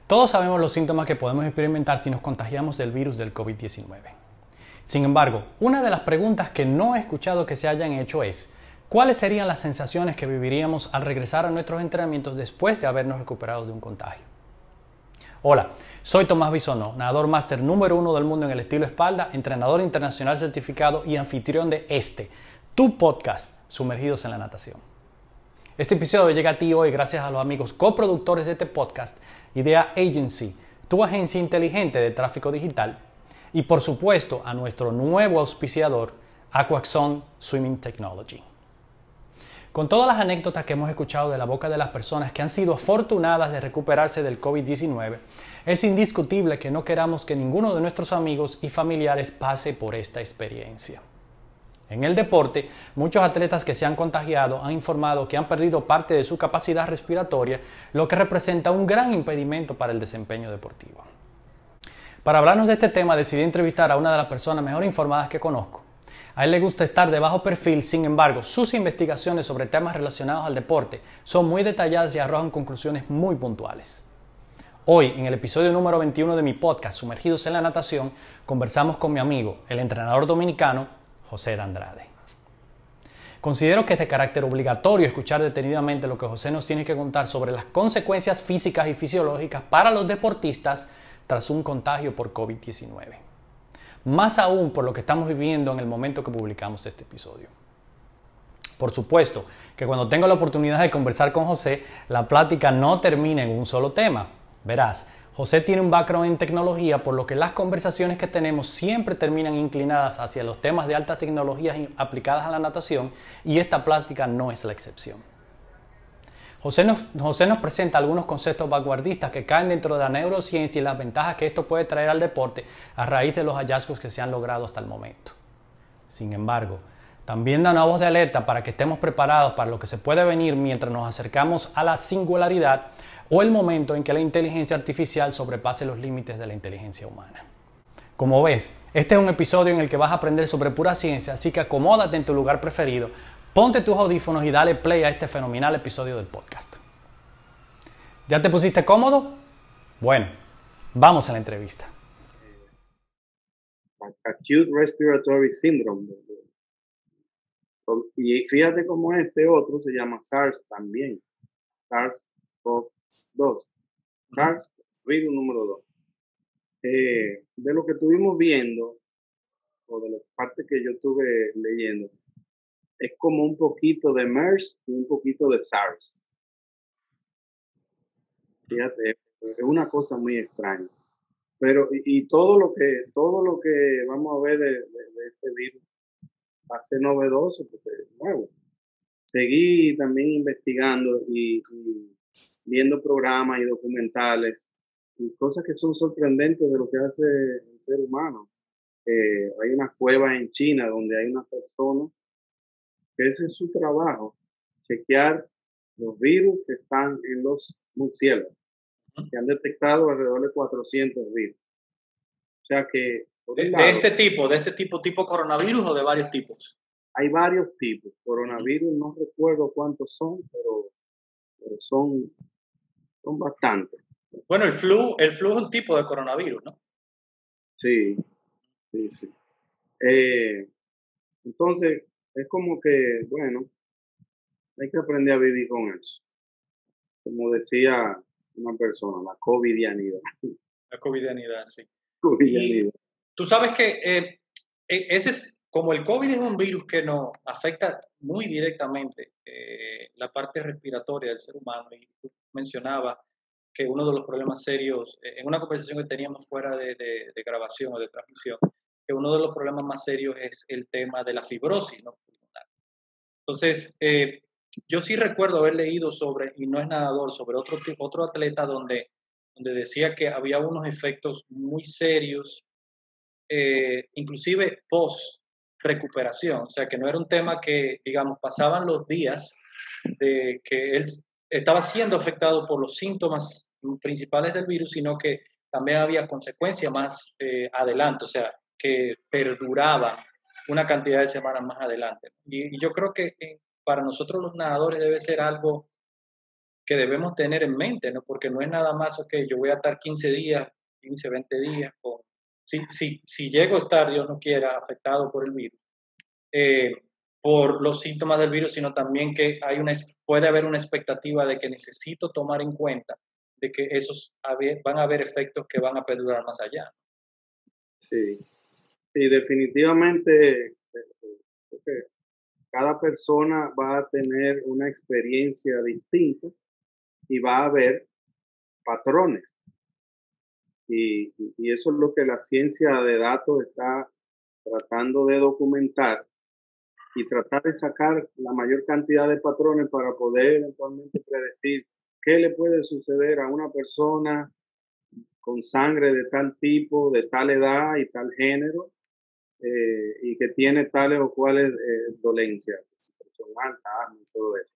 Todos sabemos los síntomas que podemos experimentar si nos contagiamos del virus del COVID-19. Sin embargo, una de las preguntas que no he escuchado que se hayan hecho es, ¿cuáles serían las sensaciones que viviríamos al regresar a nuestros entrenamientos después de habernos recuperado de un contagio? Hola, soy Tomás Bisonó, nadador máster número 1 del mundo en el estilo espalda, entrenador internacional certificado y anfitrión de tu podcast, Sumergidos en la Natación. Este episodio llega a ti hoy gracias a los amigos coproductores de este podcast, Idea Agency, tu agencia inteligente de tráfico digital, y por supuesto a nuestro nuevo auspiciador, Aquaxon Swimming Technology. Con todas las anécdotas que hemos escuchado de la boca de las personas que han sido afortunadas de recuperarse del COVID-19, es indiscutible que no queramos que ninguno de nuestros amigos y familiares pase por esta experiencia. En el deporte, muchos atletas que se han contagiado han informado que han perdido parte de su capacidad respiratoria, lo que representa un gran impedimento para el desempeño deportivo. Para hablarnos de este tema, decidí entrevistar a una de las personas mejor informadas que conozco. A él le gusta estar de bajo perfil, sin embargo, sus investigaciones sobre temas relacionados al deporte son muy detalladas y arrojan conclusiones muy puntuales. Hoy, en el episodio número 21 de mi podcast, Sumergidos en la Natación, conversamos con mi amigo, el entrenador dominicano, José de Andrade. Considero que es de carácter obligatorio escuchar detenidamente lo que José nos tiene que contar sobre las consecuencias físicas y fisiológicas para los deportistas tras un contagio por COVID-19. Más aún por lo que estamos viviendo en el momento que publicamos este episodio. Por supuesto que cuando tengo la oportunidad de conversar con José, la plática no termina en un solo tema. Verás, José tiene un background en tecnología, por lo que las conversaciones que tenemos siempre terminan inclinadas hacia los temas de alta tecnología aplicadas a la natación, y esta plática no es la excepción. José nos presenta algunos conceptos vanguardistas que caen dentro de la neurociencia y las ventajas que esto puede traer al deporte a raíz de los hallazgos que se han logrado hasta el momento. Sin embargo, también da una voz de alerta para que estemos preparados para lo que se puede venir mientras nos acercamos a la singularidad o el momento en que la inteligencia artificial sobrepase los límites de la inteligencia humana. Como ves, este es un episodio en el que vas a aprender sobre pura ciencia, así que acomódate en tu lugar preferido, ponte tus audífonos y dale play a este fenomenal episodio del podcast. ¿Ya te pusiste cómodo? Bueno, vamos a la entrevista. Acute Respiratory Syndrome. Y fíjate cómo este otro se llama SARS también. SARS-CoV-2. SARS, virus número 2. De lo que estuvimos viendo, o de la parte que yo estuve leyendo, es como un poquito de MERS y un poquito de SARS. Fíjate, es una cosa muy extraña. Pero, y todo lo que vamos a ver de este virus va a ser novedoso, porque es nuevo. Seguí también investigando y viendo programas y documentales y cosas que son sorprendentes de lo que hace el ser humano. Hay una cueva en China donde hay unas personas que ese es su trabajo, chequear los virus que están en los murciélagos, que han detectado alrededor de 400 virus. O sea que... ¿De este tipo coronavirus o de varios tipos? Hay varios tipos. Coronavirus no recuerdo cuántos son, pero son bastantes. Bueno, el flu es un tipo de coronavirus, ¿no? Sí. Entonces, es como que, bueno, hay que aprender a vivir con eso. Como decía una persona, la covidianidad. La covidianidad, sí. Covidianidad. Y tú sabes que ese es, como el COVID es un virus que nos afecta muy directamente la parte respiratoria del ser humano, y tú mencionabas que uno de los problemas serios, en una conversación que teníamos fuera de grabación o de transmisión, que uno de los problemas más serios es el tema de la fibrosis, ¿no?, pulmonar. Entonces, yo sí recuerdo haber leído sobre, y no es nadador, sobre otro atleta donde decía que había unos efectos muy serios, inclusive post-recuperación, o sea, que no era un tema que, digamos, pasaban los días de que él estaba siendo afectado por los síntomas principales del virus, sino que también había consecuencias más adelante, o sea, que perduraban una cantidad de semanas más adelante. Y yo creo que para nosotros los nadadores debe ser algo que debemos tener en mente, ¿no? Porque no es nada más, ok, yo voy a estar 15 días, 15, 20 días, si llego a estar, Dios no quiera, afectado por el virus, eh, por los síntomas del virus, sino también que puede haber una expectativa de que necesito tomar en cuenta de que van a haber efectos que van a perdurar más allá. Sí, sí, definitivamente creo que cada persona va a tener una experiencia distinta y va a haber patrones. Y eso es lo que la ciencia de datos está tratando de documentar y tratar de sacar la mayor cantidad de patrones para poder eventualmente predecir qué le puede suceder a una persona con sangre de tal tipo, de tal edad y tal género, y que tiene tales o cuales dolencias, presión alta, asma y todo eso.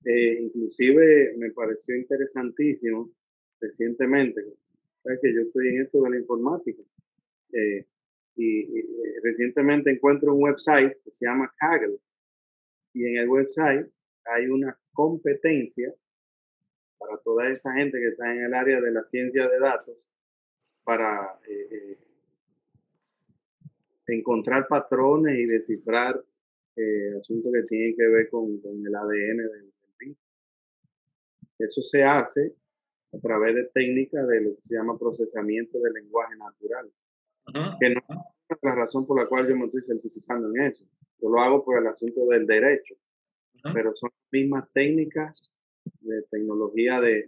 Inclusive me pareció interesantísimo recientemente, sabes que yo estoy en esto de la informática, eh, recientemente encuentro un website que se llama Kaggle, y en el website hay una competencia para toda esa gente que está en el área de la ciencia de datos para encontrar patrones y descifrar asuntos que tienen que ver con el ADN del virus. Eso se hace a través de técnicas de lo que se llama procesamiento del lenguaje natural, que no es la razón por la cual yo me estoy certificando en eso. Yo lo hago por el asunto del derecho, pero son las mismas técnicas de tecnología de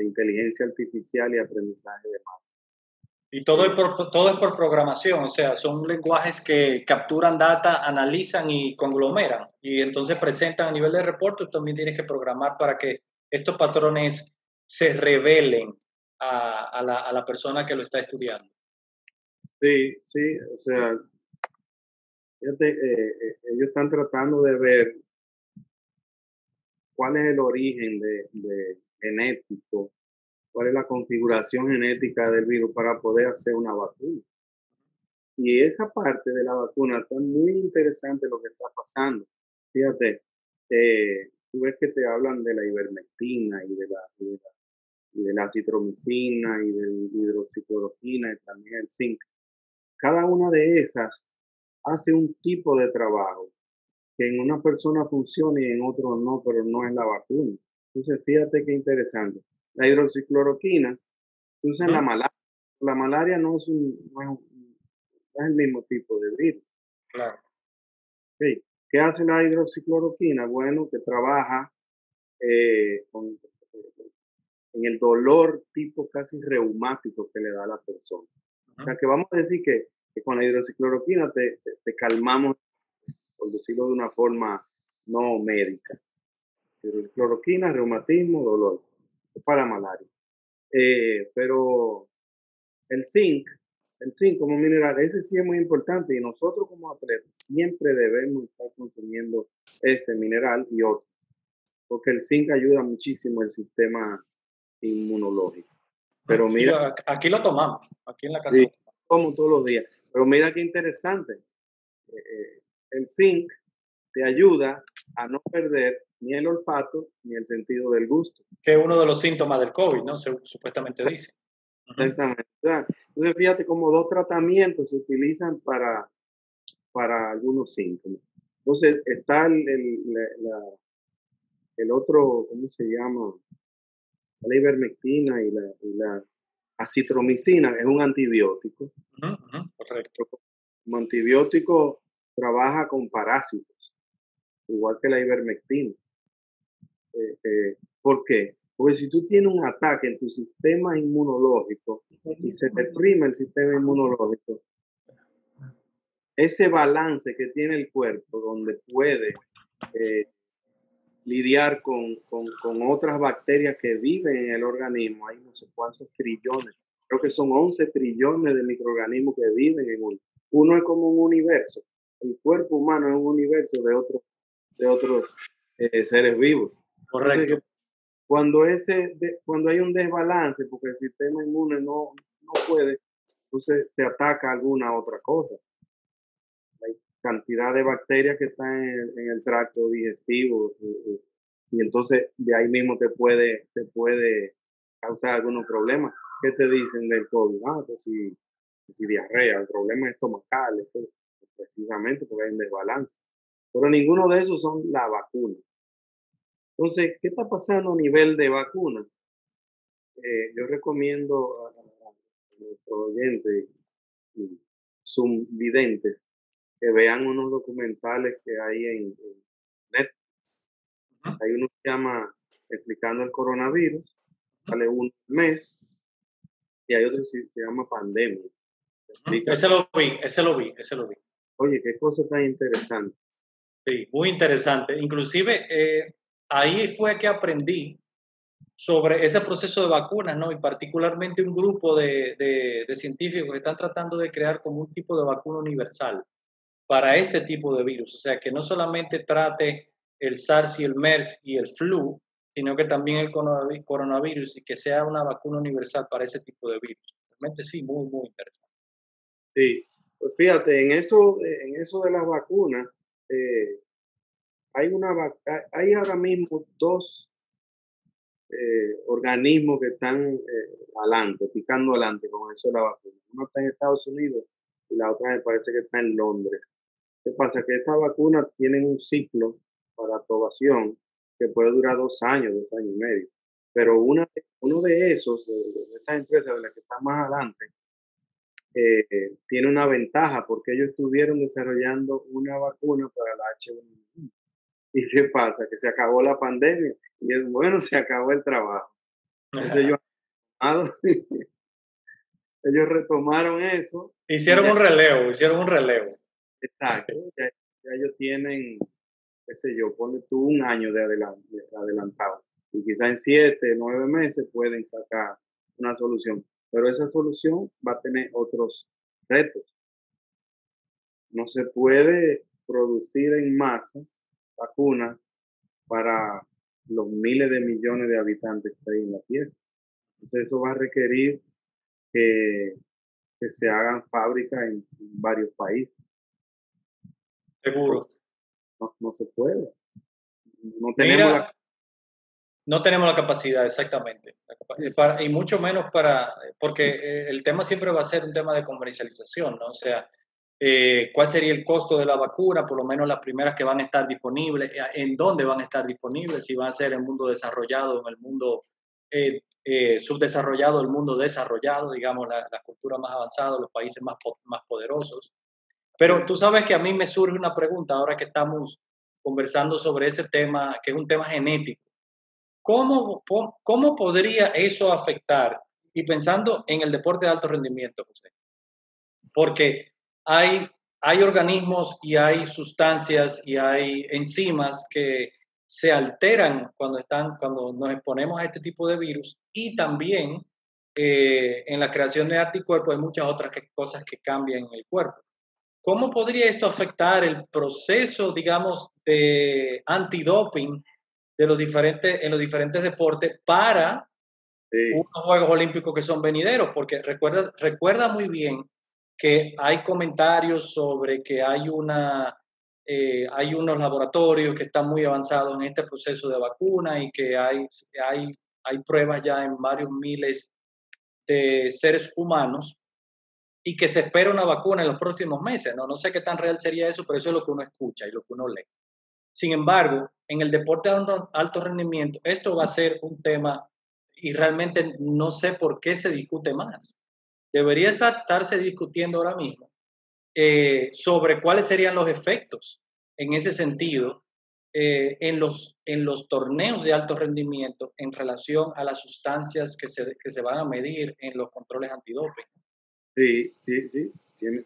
inteligencia artificial y aprendizaje de máquinas. Y todo es por programación, o sea, son lenguajes que capturan data, analizan y conglomeran. Y entonces presentan a nivel de reporte, también tienes que programar para que estos patrones se revelen a la persona que lo está estudiando. Sí, sí, o sea, fíjate, ellos están tratando de ver cuál es el origen de genético, cuál es la configuración genética del virus para poder hacer una vacuna. Y esa parte de la vacuna está muy interesante lo que está pasando. Fíjate, tú ves que te hablan de la ivermectina y de la acitromicina y de la hidroxicloroquina y también el zinc. Cada una de esas hace un tipo de trabajo que en una persona funciona y en otro no, pero no es la vacuna. Entonces, fíjate qué interesante. La hidroxicloroquina se usa en la malaria. La malaria no es el mismo tipo de virus. Claro. Sí. ¿Qué hace la hidroxicloroquina? Bueno, que trabaja en el dolor tipo casi reumático que le da a la persona. O sea, que vamos a decir que con la hidroxicloroquina te calmamos, por decirlo de una forma no médica. Hidroxicloroquina, reumatismo, dolor, es para malaria. Pero el zinc, como mineral, ese sí es muy importante y nosotros como atletas siempre debemos estar consumiendo ese mineral y otro, porque el zinc ayuda muchísimo el sistema inmunológico. Pero Sí, mira, aquí lo tomamos, aquí en la casa sí, lo tomamos. como todos los días, pero mira qué interesante, el zinc te ayuda a no perder ni el olfato ni el sentido del gusto. Que es uno de los síntomas del COVID, ¿no? Supuestamente dice. Exactamente. Entonces, fíjate cómo dos tratamientos se utilizan para algunos síntomas. Entonces, está el otro, ¿cómo se llama? La ivermectina y la acitromicina, es un antibiótico. Correcto. Como antibiótico trabaja con parásitos, igual que la ivermectina. ¿Por qué? Porque si tú tienes un ataque en tu sistema inmunológico y se deprime el sistema inmunológico, ese balance que tiene el cuerpo, donde puede lidiar con otras bacterias que viven en el organismo, hay no sé cuántos trillones, creo que son 11 trillones de microorganismos que viven en uno. Uno es como un universo, el cuerpo humano es un universo de otros seres vivos. Correcto. Entonces, cuando hay un desbalance, porque el sistema inmune no puede, entonces te ataca alguna otra cosa. Hay cantidad de bacterias que están en el tracto digestivo y entonces de ahí mismo te puede causar algunos problemas. ¿Qué te dicen del COVID? Que si diarrea, problemas estomacales, precisamente porque hay un desbalance. Pero ninguno de esos son la vacuna. Entonces, ¿qué está pasando a nivel de vacuna? Yo recomiendo a nuestros oyentes y videntes que vean unos documentales que hay en Netflix. Ujú, Hay uno que se llama Explicando el coronavirus, sale un mes, y hay otro que se llama Pandemia. ujú. Explica, Ese lo vi. oye, qué cosa tan interesante. Sí, muy interesante. Inclusive, ahí fue que aprendí sobre ese proceso de vacunas, ¿no? Y particularmente un grupo de científicos que están tratando de crear como un tipo de vacuna universal para este tipo de virus. O sea, que no solamente trate el SARS y el MERS y el flu, sino que también el coronavirus y que sea una vacuna universal para ese tipo de virus. Realmente sí, muy, muy interesante. Sí, pues fíjate, en eso de las vacunas, eh, hay ahora mismo dos organismos que están adelante, picando adelante con eso de la vacuna. Uno está en Estados Unidos y la otra me parece que está en Londres. ¿Qué pasa? Que estas vacunas tienen un ciclo para aprobación que puede durar 2 años, 2 años y medio. Pero uno de esos, de estas empresas de las que está más adelante, tiene una ventaja porque ellos estuvieron desarrollando una vacuna para la H1N1. ¿Y qué pasa? Que se acabó la pandemia y es bueno, se acabó el trabajo. Entonces ellos retomaron eso y Hicieron ya, un relevo, hicieron un relevo. exacto, ya ellos tienen, qué sé yo, ponle tú un año de adelantado. Y quizá en 7, 9 meses pueden sacar una solución. Pero esa solución va a tener otros retos. No se puede producir en masa vacunas para los miles de millones de habitantes que hay en la Tierra. Entonces eso va a requerir que, que se hagan fábricas en varios países. Seguro. No se puede. No tenemos Mira, la... no tenemos la capacidad, exactamente. Y mucho menos porque el tema siempre va a ser un tema de comercialización, ¿no? O sea, ¿cuál sería el costo de la vacuna? Por lo menos las primeras que van a estar disponibles, ¿en dónde van a estar disponibles? Si van a ser en el mundo desarrollado, en el mundo subdesarrollado, el mundo desarrollado, digamos, la cultura más avanzada, los países más poderosos. Pero tú sabes que a mí me surge una pregunta ahora que estamos conversando sobre ese tema, que es un tema genético. ¿Cómo podría eso afectar? Y pensando en el deporte de alto rendimiento, José, porque hay, hay organismos y hay sustancias y hay enzimas que se alteran cuando nos exponemos a este tipo de virus y también en la creación de anticuerpos hay muchas otras cosas que cambian en el cuerpo. ¿Cómo podría esto afectar el proceso, digamos, de antidoping en los diferentes deportes para Sí, unos Juegos Olímpicos que son venideros? Porque recuerda muy bien que hay comentarios sobre que hay unos laboratorios que están muy avanzados en este proceso de vacuna y que hay pruebas ya en varios miles de seres humanos y que se espera una vacuna en los próximos meses. No sé qué tan real sería eso, pero eso es lo que uno escucha y lo que uno lee. Sin embargo, en el deporte de alto rendimiento, esto va a ser un tema y realmente no sé por qué se discute más. Debería estarse discutiendo ahora mismo sobre cuáles serían los efectos en ese sentido en los torneos de alto rendimiento en relación a las sustancias que se van a medir en los controles antidoping. sí, sí, sí.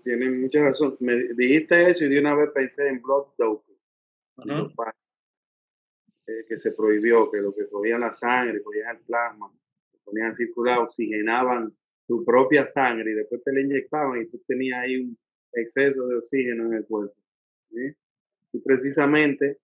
Tiene mucha razón. Me dijiste eso y de una vez pensé en blood doping, el Ujú. dopaje, que se prohibió, que lo que cogían la sangre, cogían el plasma, lo ponían a circular, oxigenaban tu propia sangre y después te la inyectaban y tú tenías ahí un exceso de oxígeno en el cuerpo. ¿Sí? Y precisamente,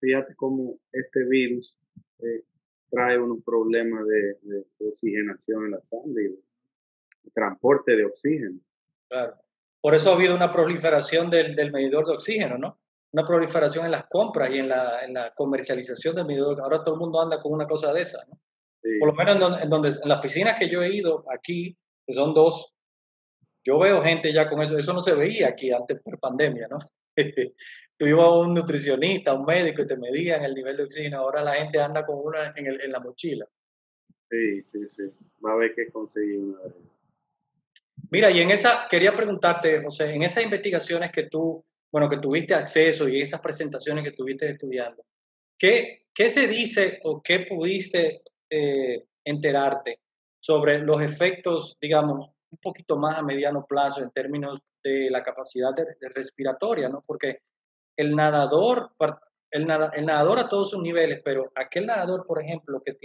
fíjate cómo este virus eh, trae unos problemas de oxigenación en la sangre y de transporte de oxígeno. Claro. Por eso ha habido una proliferación del medidor de oxígeno, ¿no? una proliferación en las compras y en la comercialización del medidor. Ahora todo el mundo anda con una cosa de esa, ¿no? Por lo Sí, menos en las piscinas que yo he ido aquí, que son dos, yo veo gente ya con eso. Eso no se veía aquí antes por pandemia, ¿no? Tú ibas a un nutricionista, a un médico y te medían el nivel de oxígeno. Ahora la gente anda con una en la mochila. sí, sí, sí. Va a haber que conseguir una de ellas. Mira, y en esa, quería preguntarte, José, en esas investigaciones que tú, bueno, que tuviste acceso y esas presentaciones que tuviste estudiando, ¿qué se dice o qué pudiste enterarte sobre los efectos, digamos, un poquito más a mediano plazo en términos de la capacidad de respiratoria, ¿no? Porque el nadador, el nadador a todos sus niveles, pero aquel nadador, por ejemplo, que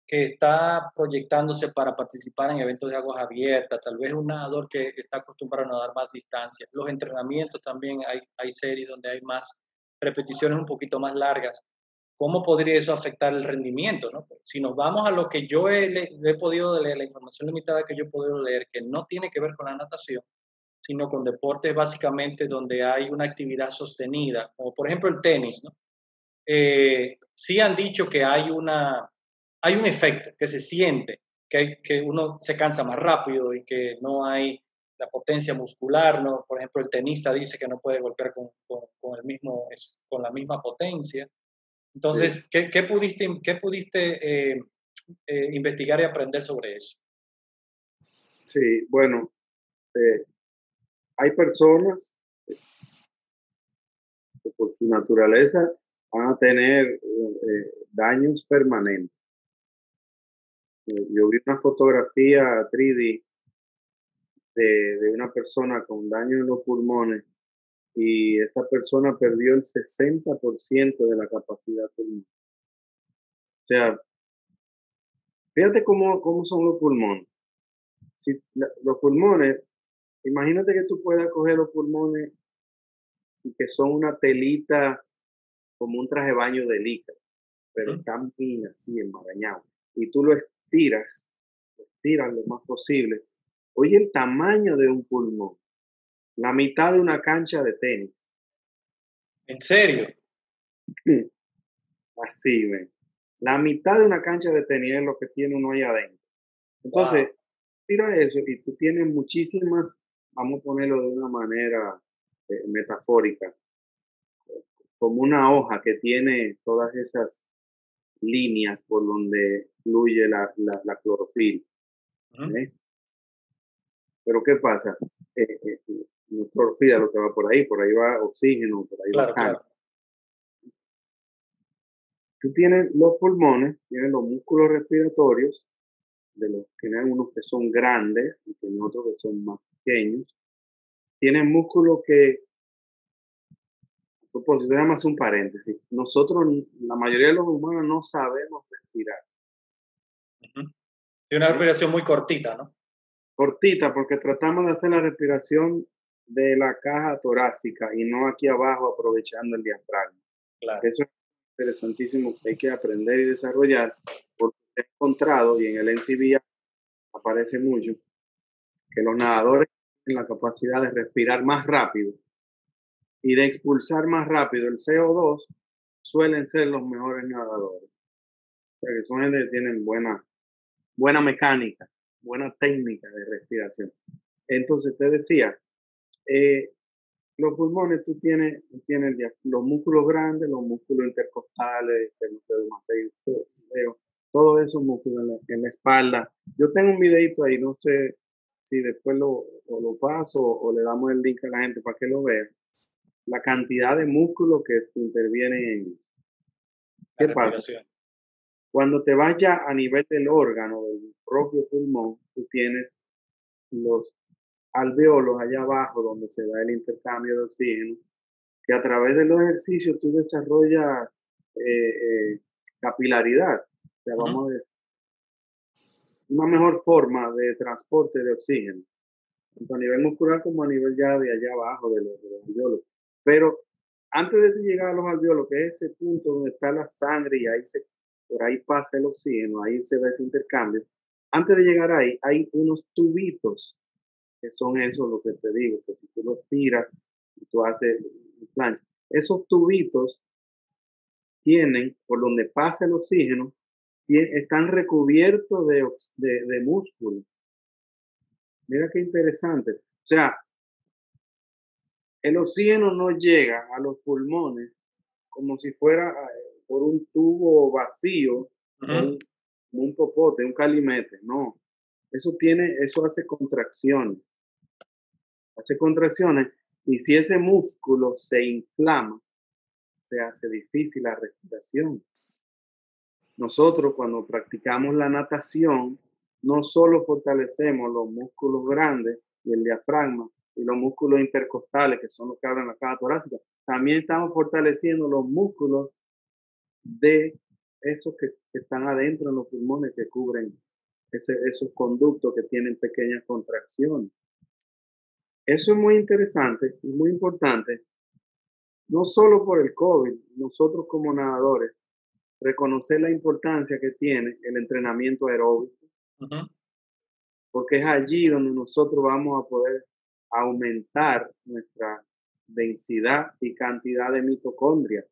está proyectándose para participar en eventos de aguas abiertas, tal vez un nadador que está acostumbrado a nadar más distancia. Los entrenamientos también hay series donde hay más repeticiones un poquito más largas. ¿Cómo podría eso afectar el rendimiento? ¿No? Si nos vamos a lo que yo he podido leer, la información limitada que yo he podido leer, que no tiene que ver con la natación, sino con deportes básicamente donde hay una actividad sostenida, como por ejemplo el tenis, ¿no? Sí han dicho que hay un efecto que se siente, que uno se cansa más rápido y que no hay la potencia muscular, ¿no? Por ejemplo, el tenista dice que no puede golpear con con la misma potencia. Sí, Entonces, qué pudiste investigar y aprender sobre eso? sí, bueno, eh, hay personas que por su naturaleza van a tener daños permanentes. Yo vi una fotografía 3D de una persona con daño en los pulmones y esta persona perdió el 60% de la capacidad pulmonar. O sea, fíjate cómo son los pulmones. Si los pulmones, imagínate que tú puedas coger los pulmones y que son una telita como un traje de baño de licra, pero ¿Mm? tan fina, así, enmarañado. Y tú lo estiras lo más posible. Oye, el tamaño de un pulmón, la mitad de una cancha de tenis. ¿En serio? Así, ven. La mitad de una cancha de tenis es lo que tiene uno ahí adentro. Wow. Entonces, tira eso y tú tienes muchísimas, vamos a ponerlo de una manera metafórica, como una hoja que tiene todas esas líneas por donde fluye la clorofila. Ujú. ¿Eh? Pero ¿qué pasa? No es clorofila lo que va por ahí va oxígeno, por ahí va Claro, sangre. claro. Tú tienes los pulmones, tienes los músculos respiratorios, de los que tienen unos que son grandes y tienen otros que son más pequeños. Tienen músculos que, a propósito, déjame hacer un paréntesis. Nosotros, la mayoría de los humanos, no sabemos respirar. Ujú. Y una ¿Eh? respiración muy cortita, ¿no? Cortita, porque tratamos de hacer la respiración de la caja torácica y no aquí abajo aprovechando el diafragma. Claro. Eso es interesantísimo que hay que aprender y desarrollar, porque he encontrado, y en el NCBI aparece mucho, que los nadadores tienen la capacidad de respirar más rápido y de expulsar más rápido el CO2, suelen ser los mejores nadadores. O sea, que son gente que tienen buena mecánica, buena técnica de respiración. Entonces te decía, eh, los pulmones tú tienes los músculos grandes, los músculos intercostales, todos esos músculos en la espalda. Yo tengo un videito ahí, no sé si después lo paso o le damos el link a la gente para que lo vea. La cantidad de músculos que intervienen en. La ¿Qué pasa? respiración. Cuando te vas ya a nivel del órgano, del propio pulmón, tú tienes los alveolos allá abajo donde se da el intercambio de oxígeno, que a través de los ejercicios tú desarrollas capilaridad, o sea, Ujú. vamos a decir, una mejor forma de transporte de oxígeno, tanto a nivel muscular como a nivel ya de allá abajo de los alveolos. Pero antes de llegar a los alveolos, que es ese punto donde está la sangre y por ahí pasa el oxígeno, ahí se da ese intercambio. Antes de llegar ahí, hay unos tubitos que son eso lo que te digo, que si tú los tiras y tú haces plancha, esos tubitos tienen, por donde pasa el oxígeno, están recubiertos de músculo. Mira qué interesante. O sea, el oxígeno no llega a los pulmones como si fuera por un tubo vacío o Ujú. un popote, un calimete. No, eso hace contracciones, y si ese músculo se inflama, se hace difícil la respiración. Nosotros cuando practicamos la natación, no solo fortalecemos los músculos grandes y el diafragma y los músculos intercostales, que son los que abren la caja torácica, también estamos fortaleciendo los músculos de esos que están adentro en los pulmones, que cubren esos conductos que tienen pequeñas contracciones. Eso es muy interesante y muy importante, no solo por el COVID, nosotros como nadadores, reconocer la importancia que tiene el entrenamiento aeróbico, Ujú. porque es allí donde nosotros vamos a poder aumentar nuestra densidad y cantidad de mitocondrias.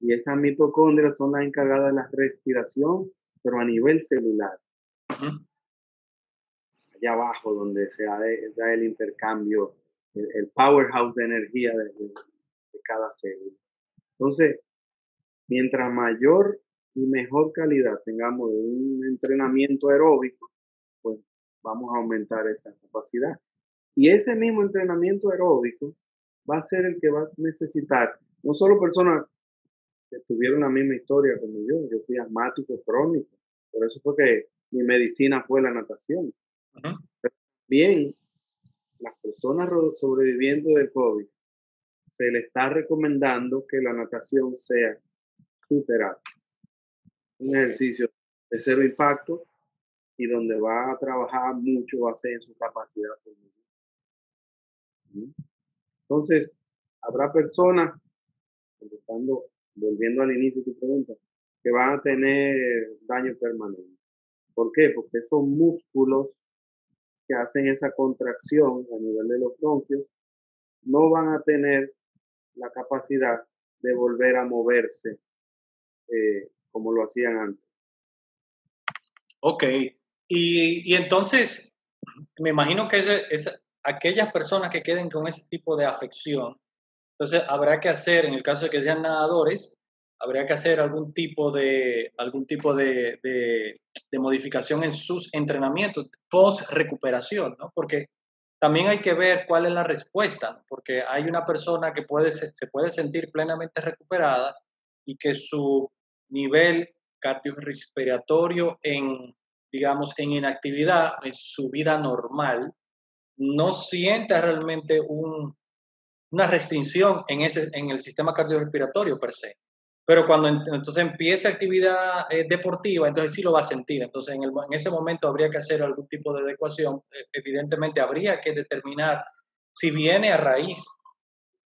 Y esas mitocondrias son las encargadas de la respiración, pero a nivel celular, Ujú. allá abajo donde da el intercambio, el powerhouse de energía de cada célula. Entonces, mientras mayor y mejor calidad tengamos de un entrenamiento aeróbico, pues vamos a aumentar esa capacidad. Y ese mismo entrenamiento aeróbico va a ser el que va a necesitar no solo personas que tuvieron la misma historia como yo fui asmático crónico, por eso fue que mi medicina fue la natación. Ujú. Bien, las personas sobrevivientes del COVID, se le está recomendando que la natación sea su terapia, un Ok. ejercicio de cero impacto, y donde va a trabajar mucho va a ser en su capacidad pulmonar. Entonces, habrá personas, contestando, volviendo al inicio de tu pregunta, que van a tener daño permanente. ¿Por qué? Porque esos músculos que hacen esa contracción a nivel de los bronquios no van a tener la capacidad de volver a moverse como lo hacían antes. Ok. Y entonces, me imagino que aquellas personas que queden con ese tipo de afección, entonces habrá que hacer, en el caso de que sean nadadores, habría que hacer algún tipo de modificación en sus entrenamientos post recuperación, ¿no? Porque también hay que ver cuál es la respuesta, ¿no? Porque hay una persona que se puede sentir plenamente recuperada y que su nivel cardiorrespiratorio digamos, en inactividad, en su vida normal, no sienta realmente una restricción en el sistema cardiorrespiratorio per se. Pero cuando entonces empiece actividad deportiva, entonces sí lo va a sentir. Entonces en ese momento habría que hacer algún tipo de adecuación. Evidentemente habría que determinar si viene a raíz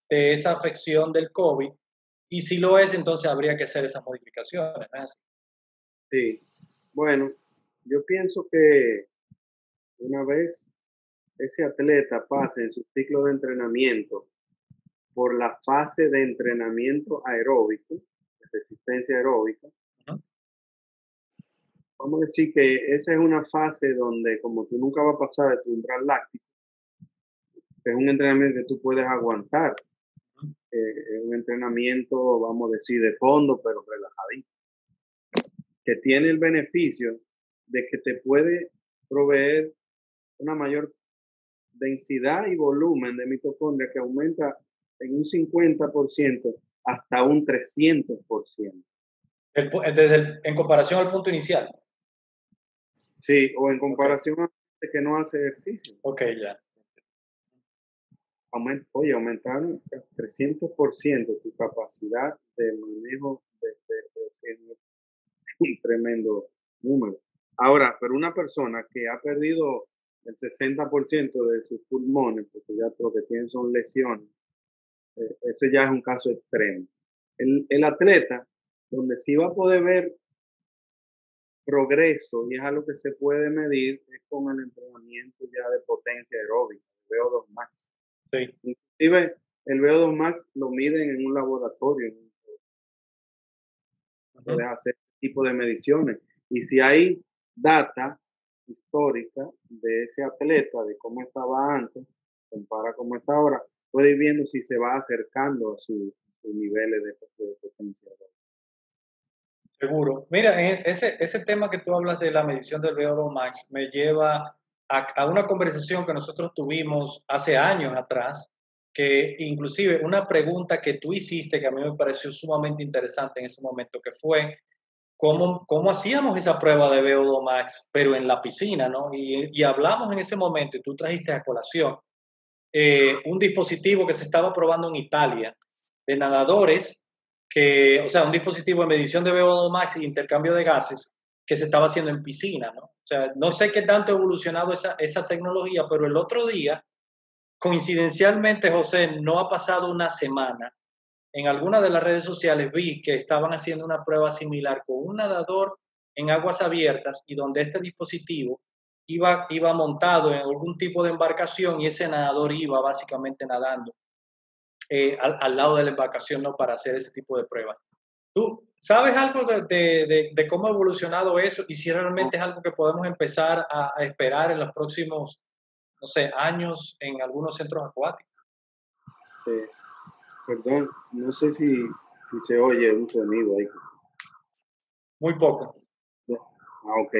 de esa afección del COVID, y si lo es, entonces habría que hacer esas modificaciones, ¿no es así? Sí, bueno, yo pienso que una vez ese atleta pase en su ciclo de entrenamiento por la fase de entrenamiento aeróbico, de resistencia aeróbica, Ujú. vamos a decir que esa es una fase donde, como tú nunca vas a pasar de tu umbral láctico, es un entrenamiento que tú puedes aguantar, es un entrenamiento, vamos a decir, de fondo, pero relajadito, que tiene el beneficio de que te puede proveer una mayor densidad y volumen de mitocondria, que aumenta en un 50% hasta un 300%. En comparación al punto inicial. Sí, o en Ok, comparación a gente que no hace ejercicio. ok, ya. Oye, aumentaron 300% tu capacidad de manejo de un tremendo número. Ahora, pero una persona que ha perdido el 60% de sus pulmones, porque ya lo que tienen son lesiones, eso ya es un caso extremo. El atleta, donde sí va a poder ver progreso, y es algo que se puede medir, es con el entrenamiento ya de potencia aeróbica, VO2 max. Sí. Inclusive el VO2 Max lo miden en un laboratorio, puedes hacer este tipo de mediciones. Y si hay data histórica de ese atleta, de cómo estaba antes, compara cómo está ahora, puede ir viendo si se va acercando a sus niveles de potencia. Seguro. Mira, ese tema que tú hablas de la medición del VO2 max me lleva a una conversación que nosotros tuvimos hace años atrás, que inclusive una pregunta que tú hiciste que a mí me pareció sumamente interesante en ese momento, que fue cómo hacíamos esa prueba de VO2 max, pero en la piscina, ¿no? Y hablamos en ese momento y tú trajiste a colación un dispositivo que se estaba probando en Italia de nadadores o sea, un dispositivo de medición de VO2 max y intercambio de gases que se estaba haciendo en piscina, ¿no? O sea, no sé qué tanto ha evolucionado esa tecnología, pero el otro día, coincidencialmente, José, no ha pasado una semana. En alguna de las redes sociales vi que estaban haciendo una prueba similar con un nadador en aguas abiertas y donde este dispositivo iba montado en algún tipo de embarcación y ese nadador iba básicamente nadando al lado de la embarcación, ¿no? Para hacer ese tipo de pruebas. ¿Tú sabes algo de cómo ha evolucionado eso y si realmente es algo que podemos empezar a esperar en los próximos, no sé, años en algunos centros acuáticos? Eh, Perdón, no sé si se oye un sonido ahí. Muy poco. Ok.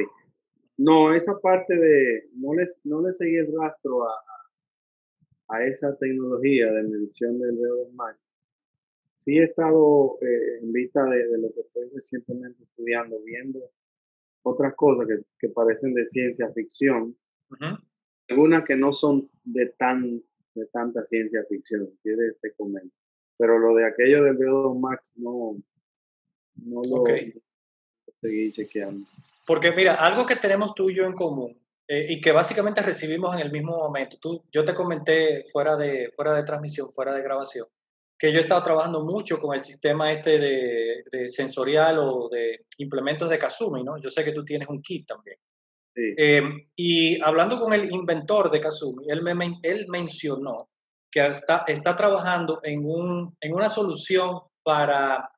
No, esa parte no le seguí el rastro a esa tecnología de medición del VO2 max. Sí he estado en vista de lo que estoy recientemente estudiando, viendo otras cosas que parecen de ciencia ficción, Ujú. algunas que no son de tanta ciencia ficción, si quieres te comento. Pero lo de aquello del VO2 max no Ok. lo seguí chequeando. Porque mira, algo que tenemos tú y yo en común y que básicamente recibimos en el mismo momento. Yo te comenté fuera de transmisión, fuera de grabación, que yo he estado trabajando mucho con el sistema este de sensorial o de implementos de Kazumi, ¿no? Yo sé que tú tienes un kit también. Sí, Eh, y hablando con el inventor de Kazumi, él mencionó que está trabajando en una solución para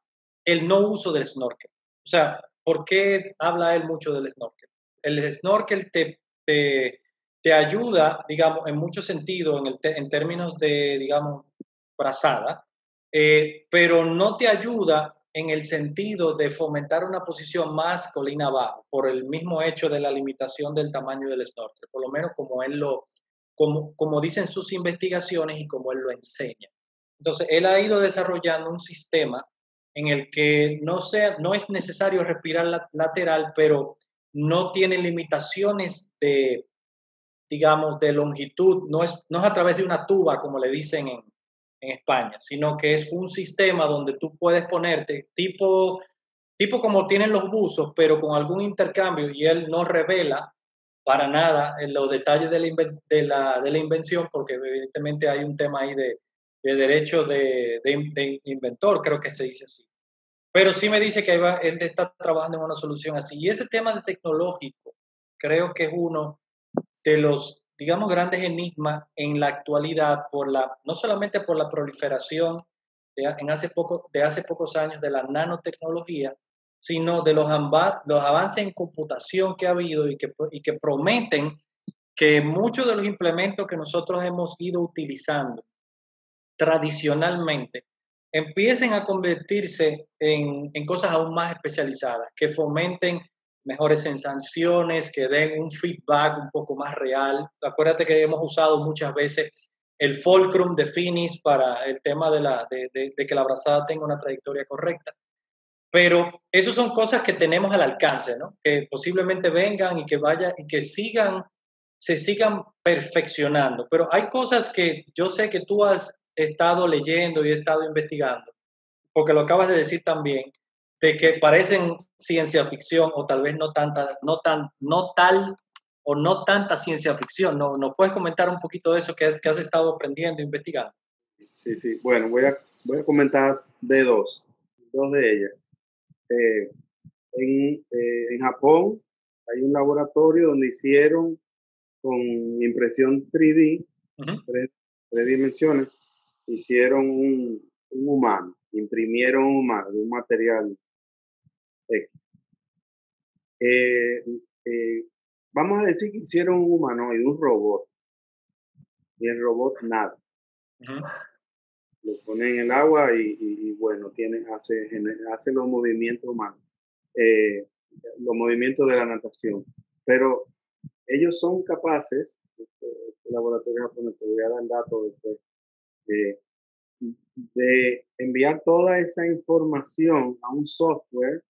el no uso del snorkel. O sea, ¿por qué habla él mucho del snorkel? El snorkel te ayuda, digamos, en muchos sentidos, en términos de, digamos, brazada, pero no te ayuda en el sentido de fomentar una posición más colina abajo, por el mismo hecho de la limitación del tamaño del snorkel, por lo menos como dicen sus investigaciones y como él lo enseña. Entonces, él ha ido desarrollando un sistema en el que no es necesario respirar lateral, pero no tiene limitaciones digamos, de longitud, no es a través de una tuba, como le dicen en España, sino que es un sistema donde tú puedes ponerte tipo como tienen los buzos, pero con algún intercambio y él no revela para nada en los detalles de la invención, porque evidentemente hay un tema ahí de derecho de inventor, creo que se dice así. Pero sí me dice que él está trabajando en una solución así. Y ese tema de tecnológico creo que es uno de los, digamos, grandes enigmas en la actualidad, no solamente por la proliferación de hace pocos años de la nanotecnología, sino de los avances en computación que ha habido y que prometen que muchos de los implementos que nosotros hemos ido utilizando tradicionalmente empiecen a convertirse en cosas aún más especializadas, que fomenten mejores sensaciones, que den un feedback un poco más real. Acuérdate que hemos usado muchas veces el fulcrum de Finis para el tema de que la brazada tenga una trayectoria correcta. Pero esas son cosas que tenemos al alcance, ¿no? Que posiblemente vengan y que se sigan perfeccionando. Pero hay cosas que yo sé que tú has estado leyendo y estado investigando, porque lo acabas de decir también, de que parecen ciencia ficción o tal vez no tal o no tanta ciencia ficción. ¿No puedes comentar un poquito de eso que has estado aprendiendo e investigando? sí, sí. Bueno, voy a comentar de dos de ellas. Eh, en Japón hay un laboratorio donde hicieron con impresión 3D, Ujú. tres dimensiones, hicieron un humano, imprimieron un humano de un material X. Eh, eh, vamos a decir que hicieron un humanoide, un robot, y el robot nada. Ujú. Lo pone en el agua y bueno, hace los movimientos humanos, eh, los movimientos de la natación. Pero ellos son capaces, este laboratorio japonés, te voy a dar datos después, eh, de enviar toda esa información a un software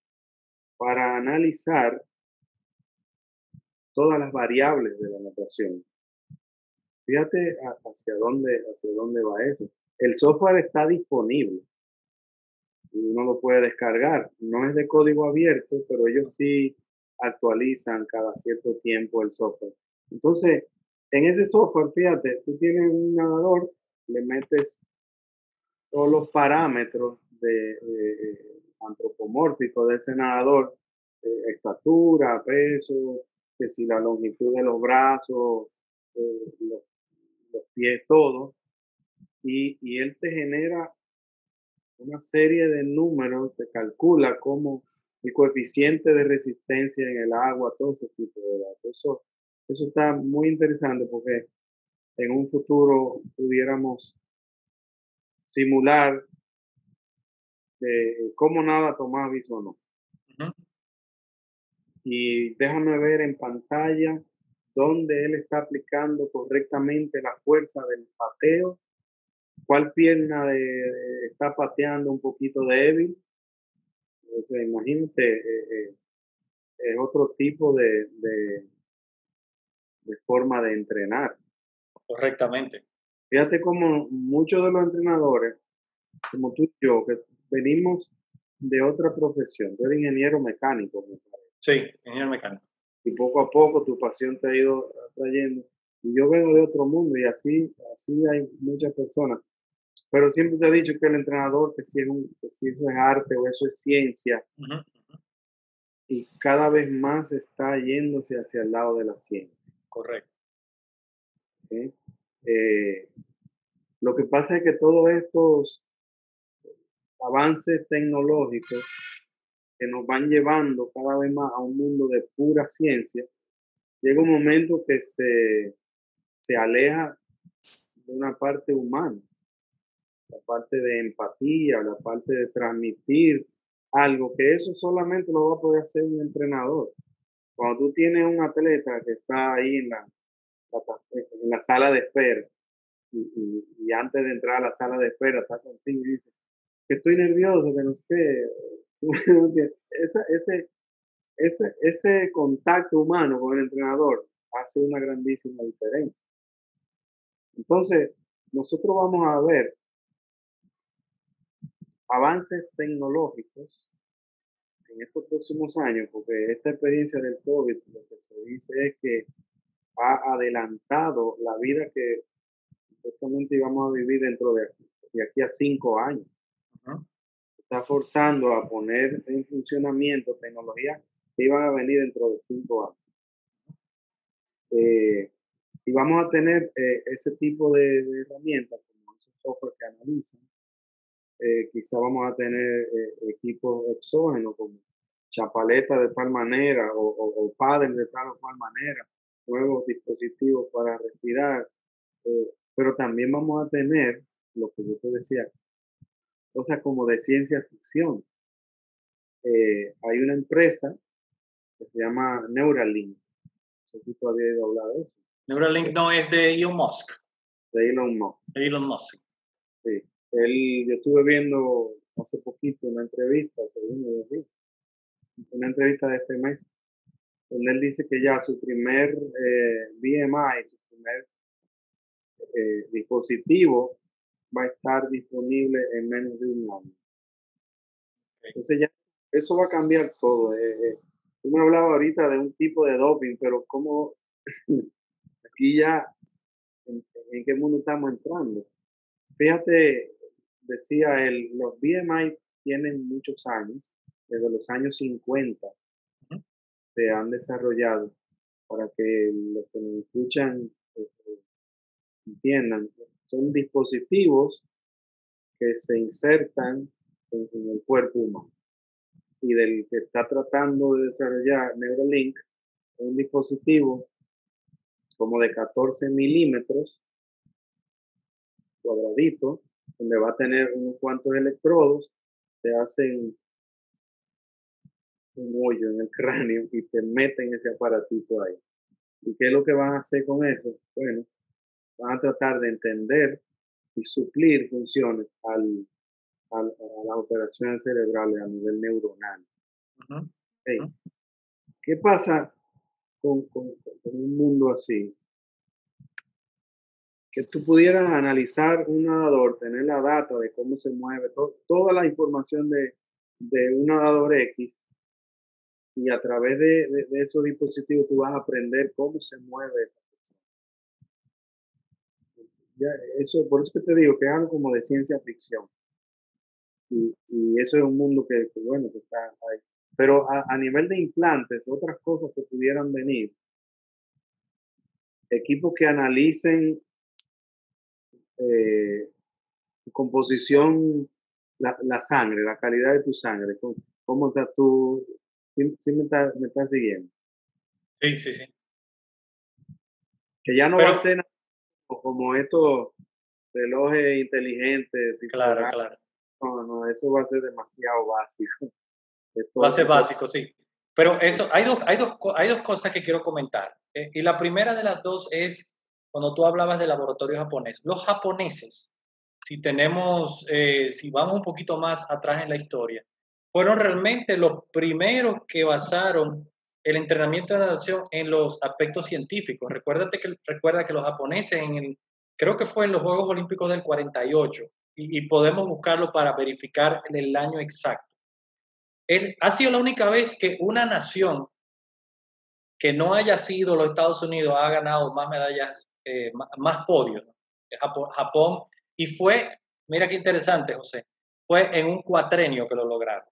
para analizar todas las variables de la natación. Fíjate hacia dónde va eso. El software está disponible y uno lo puede descargar. No es de código abierto, pero ellos sí actualizan cada cierto tiempo el software. Entonces, en ese software, fíjate, tú tienes un nadador, le metes todos los parámetros antropomórficos de ese nadador, estatura, peso, que si la longitud de los brazos, los pies, todo, y él te genera una serie de números, te calcula como el coeficiente de resistencia en el agua, todo ese tipo de datos. Eso está muy interesante porque en un futuro pudiéramos simular cómo nada Tomavis o no. Ujú. Y déjame ver en pantalla dónde él está aplicando correctamente la fuerza del pateo, cuál pierna está pateando un poquito débil. O sea, imagínate, es otro tipo de forma de entrenar. Correctamente. Fíjate como muchos de los entrenadores, como tú y yo, que venimos de otra profesión, tú eres ingeniero mecánico, me parece, Sí, ingeniero mecánico. y poco a poco tu pasión te ha ido atrayendo. Y yo vengo de otro mundo y así hay muchas personas. Pero siempre se ha dicho que el entrenador, que si eso es arte o eso es ciencia, Ujú, ujú. y cada vez más está yéndose hacia el lado de la ciencia. Correcto. ¿Sí? Eh, lo que pasa es que todos estos avances tecnológicos que nos van llevando cada vez más a un mundo de pura ciencia, llega un momento que se aleja de una parte humana, la parte de empatía, la parte de transmitir algo, que eso solamente lo va a poder hacer un entrenador. Cuando tú tienes un atleta que está ahí en la sala de espera y antes de entrar a la sala de espera está contigo y dice que estoy nervioso, que no sé qué. Ese contacto humano con el entrenador hace una grandísima diferencia. Entonces, nosotros vamos a ver avances tecnológicos en estos próximos años, porque esta experiencia del COVID, lo que se dice es que ha adelantado la vida que supuestamente íbamos a vivir de aquí a 5 años. Ujú. Está forzando a poner en funcionamiento tecnologías que iban a venir dentro de 5 años. Y vamos a tener ese tipo de herramientas, como esos software que analizan. Quizá vamos a tener equipos exógenos como chapaletas de tal manera o paddle de tal o cual manera, nuevos dispositivos para respirar, pero también vamos a tener lo que yo te decía, cosas como de ciencia ficción. Hay una empresa que se llama Neuralink, no sé si tú habías oído hablar de eso, Neuralink no es de Elon Musk. de Elon Musk. Elon Musk. Sí. Yo estuve viendo hace poquito una entrevista, una entrevista de este mes, donde él dice que ya su primer BMI, su primer dispositivo va a estar disponible en menos de un año. Entonces ya eso va a cambiar todo. Tú me hablabas ahorita de un tipo de doping, pero ¿cómo aquí ya en qué mundo estamos entrando? Fíjate, decía él, los BMI tienen muchos años, desde los años 50 Ujú. se han desarrollado para que los que nos escuchan entiendan. Son dispositivos que se insertan en el cuerpo humano. Y del que está tratando de desarrollar Neuralink, un dispositivo como de 14 milímetros cuadradito, donde va a tener unos cuantos electrodos, te hacen un hoyo en el cráneo y te meten ese aparatito ahí. ¿Y qué es lo que van a hacer con eso? Bueno, van a tratar de entender y suplir funciones a las operaciones cerebrales a nivel neuronal. Ujú, Hey, ujú. ¿qué pasa con un mundo así? Que tú pudieras analizar un nadador, tener la data de cómo se mueve, toda la información de un nadador X, y a través de esos dispositivos tú vas a aprender cómo se mueve esa persona. Ya, eso, por eso que te digo que es algo como de ciencia ficción. Y eso es un mundo que, bueno, que está ahí. Pero a nivel de implantes, otras cosas que pudieran venir, equipos que analicen eh, tu composición, la sangre, la calidad de tu sangre, cómo está tú, si me está siguiendo. Sí, sí, sí. Que ya no va a Pero, ser como estos relojes inteligentes, tipo claro, Garmin. claro. No, no, eso va a ser demasiado básico. Va a ser Esto, básico, sí. Pero eso, hay dos cosas que quiero comentar. Y la primera de las dos es cuando tú hablabas del laboratorio japonés. Los japoneses, si vamos un poquito más atrás en la historia, fueron realmente los primeros que basaron el entrenamiento de natación en los aspectos científicos. Recuerda que los japoneses, creo que fue en los Juegos Olímpicos del 48, y podemos buscarlo para verificar el año exacto. Ha sido la única vez que una nación que no haya sido los Estados Unidos ha ganado más medallas, más podios, ¿no? Japón, y mira qué interesante, José, fue en un cuatrenio que lo lograron,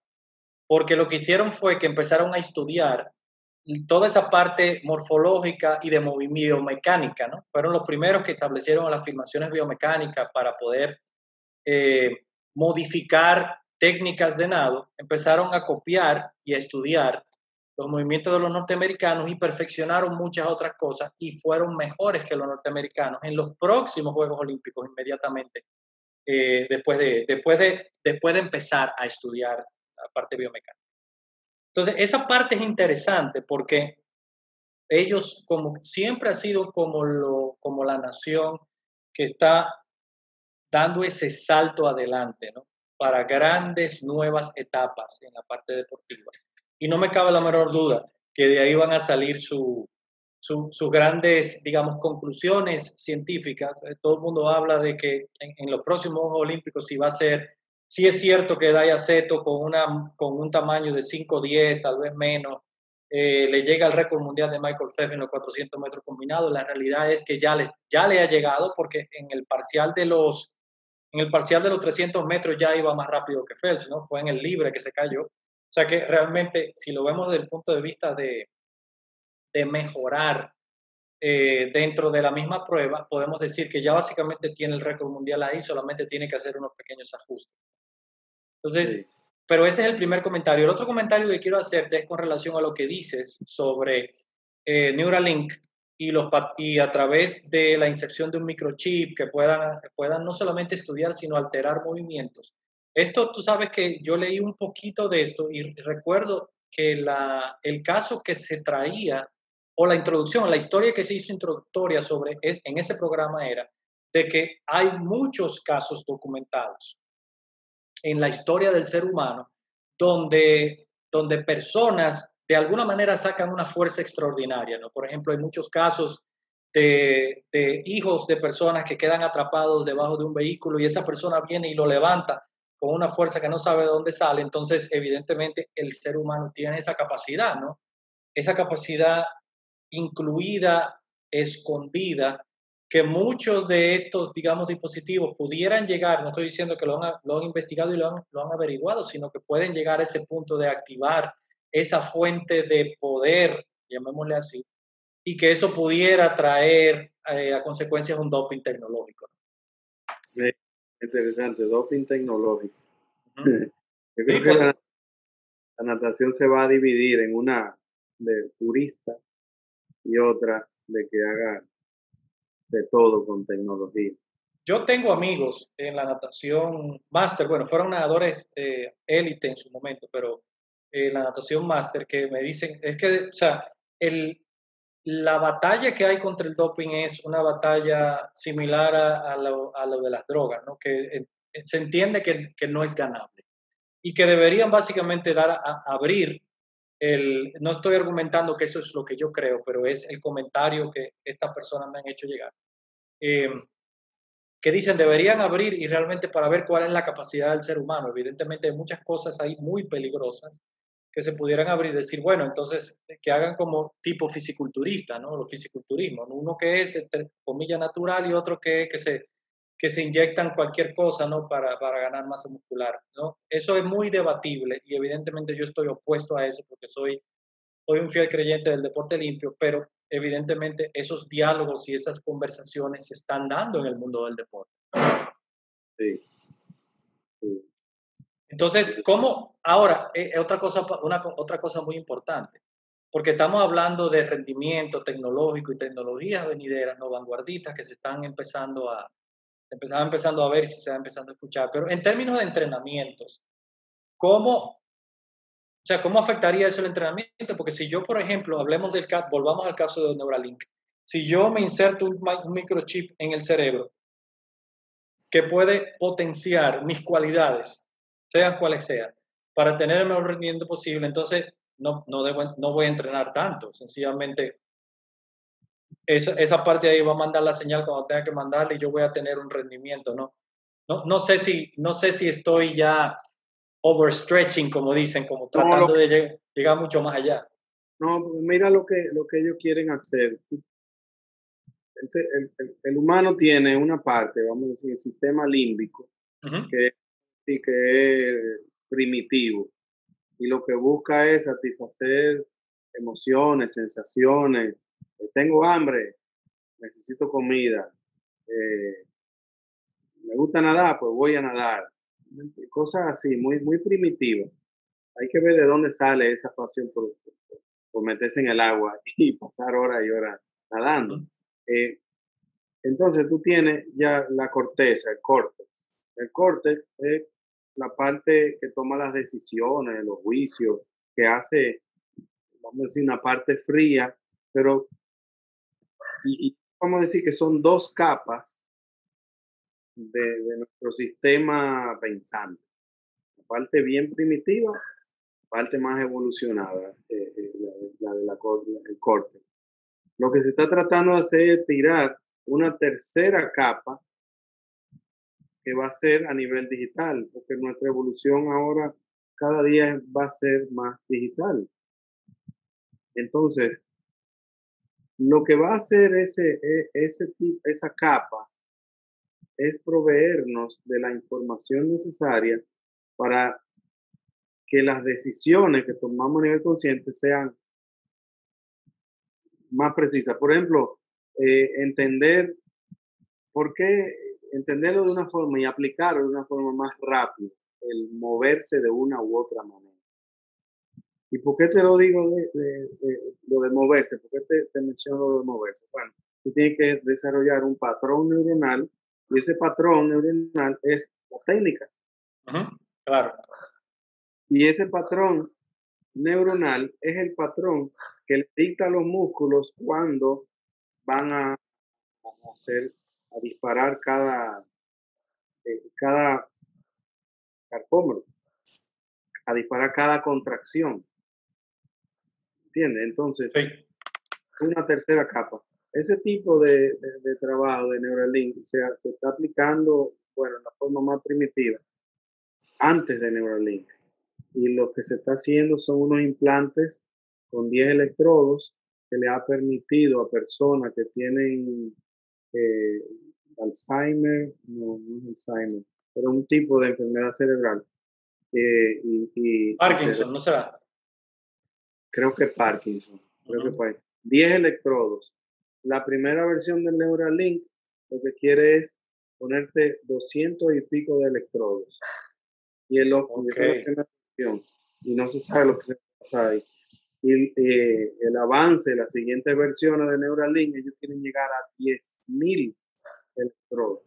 porque lo que hicieron fue que empezaron a estudiar toda esa parte morfológica y de movimiento biomecánica, ¿no? Fueron los primeros que establecieron las afirmaciones biomecánicas para poder eh, modificar técnicas de nado, empezaron a copiar y a estudiar los movimientos de los norteamericanos y perfeccionaron muchas otras cosas y fueron mejores que los norteamericanos en los próximos Juegos Olímpicos inmediatamente después de empezar a estudiar la parte biomecánica. Entonces, esa parte es interesante porque ellos como siempre ha sido como la nación que está dando ese salto adelante, ¿no? Para grandes nuevas etapas en la parte deportiva. Y no me cabe la menor duda que de ahí van a salir sus grandes, digamos, conclusiones científicas. Todo el mundo habla de que en los próximos Juegos Olímpicos sí es cierto que Daya Seto con un tamaño de 5'10", tal vez menos, le llega al récord mundial de Michael Phelps en los 400 metros combinados. La realidad es que ya le ha llegado porque en el parcial de los 300 metros ya iba más rápido que Phelps, ¿no? Fue en el libre que se cayó. O sea que realmente, si lo vemos desde el punto de vista de mejorar dentro de la misma prueba, podemos decir que ya básicamente tiene el récord mundial ahí, solamente tiene que hacer unos pequeños ajustes. Entonces, sí, pero ese es el primer comentario. El otro comentario que quiero hacerte es con relación a lo que dices sobre Neuralink y a través de la inserción de un microchip que puedan no solamente estudiar, sino alterar movimientos. Esto, tú sabes que yo leí un poquito de esto y recuerdo que el caso que se traía, o la introducción, la historia que se hizo introductoria en ese programa era de que hay muchos casos documentados en la historia del ser humano donde personas de alguna manera sacan una fuerza extraordinaria, ¿no? Por ejemplo, hay muchos casos de hijos de personas que quedan atrapados debajo de un vehículo y esa persona viene y lo levanta con una fuerza que no sabe de dónde sale. Entonces, evidentemente, el ser humano tiene esa capacidad, ¿no? Esa capacidad incluida, escondida, que muchos de estos, digamos, dispositivos pudieran llegar, no estoy diciendo que lo han investigado y lo han averiguado, sino que pueden llegar a ese punto de activar esa fuente de poder, llamémosle así, y que eso pudiera traer a consecuencias un doping tecnológico. Interesante, doping tecnológico. Ujú. Yo Sí, creo que porque la natación se va a dividir en una de purista y otra de que haga de todo con tecnología. yo tengo amigos en la natación máster, bueno, fueron nadadores élite en su momento, pero la natación máster que me dicen, es que, o sea, el, la batalla que hay contra el doping es una batalla similar a lo de las drogas, ¿no? Que se entiende que no es ganable y que deberían básicamente abrir no estoy argumentando que eso es lo que yo creo, pero es el comentario que estas personas me han hecho llegar. Eh, que dicen deberían abrir y realmente para ver cuál es la capacidad del ser humano. Evidentemente hay muchas cosas ahí muy peligrosas que se pudieran abrir y decir, bueno, entonces que hagan como tipo fisiculturista, ¿no? Los fisiculturismos, ¿no? Uno que es, entre comillas, natural y otro que se inyectan cualquier cosa, ¿no? Para ganar masa muscular, ¿no? Eso es muy debatible y evidentemente yo estoy opuesto a eso porque soy un fiel creyente del deporte limpio, pero evidentemente esos diálogos y esas conversaciones se están dando en el mundo del deporte. Sí, sí. Entonces, ¿cómo? Ahora, otra cosa muy importante, porque estamos hablando de rendimiento tecnológico y tecnologías venideras, no vanguardistas, que se están empezando a ver si se están empezando a escuchar, pero en términos de entrenamientos, ¿cómo, o sea, cómo afectaría eso el entrenamiento? Porque si yo, por ejemplo, volvamos al caso de Neuralink, si yo me inserto un microchip en el cerebro que puede potenciar mis cualidades, sean cuales sean, para tener el mejor rendimiento posible, entonces no voy a entrenar tanto, sencillamente esa parte de ahí va a mandar la señal cuando tenga que mandarle y yo voy a tener un rendimiento, ¿no? No sé si estoy ya overstretching, como dicen, como No, tratando de llegar mucho más allá. no, mira lo que ellos quieren hacer. El humano tiene una parte, vamos a decir, el sistema límbico, Ujú, que, sí, que es primitivo y lo que busca es satisfacer emociones, sensaciones. Tengo hambre, necesito comida. eh, Me gusta nadar, pues voy a nadar. Cosas así, muy primitivas. Hay que ver de dónde sale esa pasión por meterse en el agua y pasar horas y horas nadando. ujú, Eh, entonces tú tienes ya la corteza, el córtex. El córtex es la parte que toma las decisiones, los juicios, que hace, vamos a decir, una parte fría, pero y vamos a decir que son dos capas de nuestro sistema pensante. La parte bien primitiva, parte más evolucionada, el córtex. Lo que se está tratando de hacer es tirar una tercera capa que va a ser a nivel digital, porque nuestra evolución ahora cada día va a ser más digital. Entonces, lo que va a hacer esa capa es proveernos de la información necesaria para que las decisiones que tomamos a nivel consciente sean más precisas. Por ejemplo, entender por qué, entenderlo de una forma y aplicarlo de una forma más rápida, el moverse de una u otra manera. ¿Y por qué te lo digo lo de moverse? ¿Por qué te menciono lo de moverse? Bueno, tú tienes que desarrollar un patrón neuronal y ese patrón neuronal es la técnica. ujú, claro. Y ese patrón neuronal es el patrón que le dicta a los músculos cuando van a hacer, a disparar cada carpómero, a disparar cada contracción. ¿Entiendes? Entonces, Sí. una tercera capa. Ese tipo de trabajo de Neuralink se está aplicando, bueno, en la forma más primitiva, antes de Neuralink. Y lo que se está haciendo son unos implantes con 10 electrodos que le ha permitido a personas que tienen eh, Alzheimer, no es Alzheimer, pero un tipo de enfermedad cerebral. Y Parkinson, ¿no será? creo que Parkinson, creo que Ujú, Parkinson. 10 electrodos. La primera versión del Neuralink lo que quiere es ponerte 200 y pico de electrodos. Y el ojo, Ok. esa es la primera opción. Y no se sabe lo que se pasa ahí. Y el avance, las siguientes versiones de Neuralink, ellos quieren llegar a 10.000 electrodos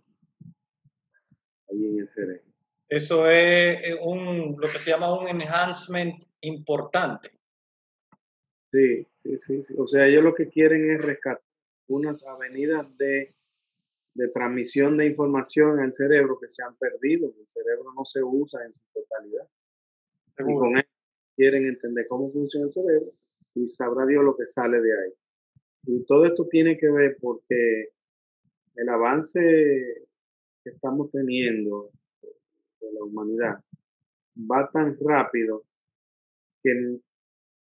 ahí en el cerebro. Eso es lo que se llama un enhancement importante. Sí, sí, sí, sí. O sea, ellos lo que quieren es rescatar unas avenidas de transmisión de información en el cerebro que se han perdido. El cerebro no se usa en su totalidad. Y Seguro. con eso quieren entender cómo funciona el cerebro y sabrá Dios lo que sale de ahí. Y todo esto tiene que ver porque el avance que estamos teniendo de la humanidad va tan rápido que,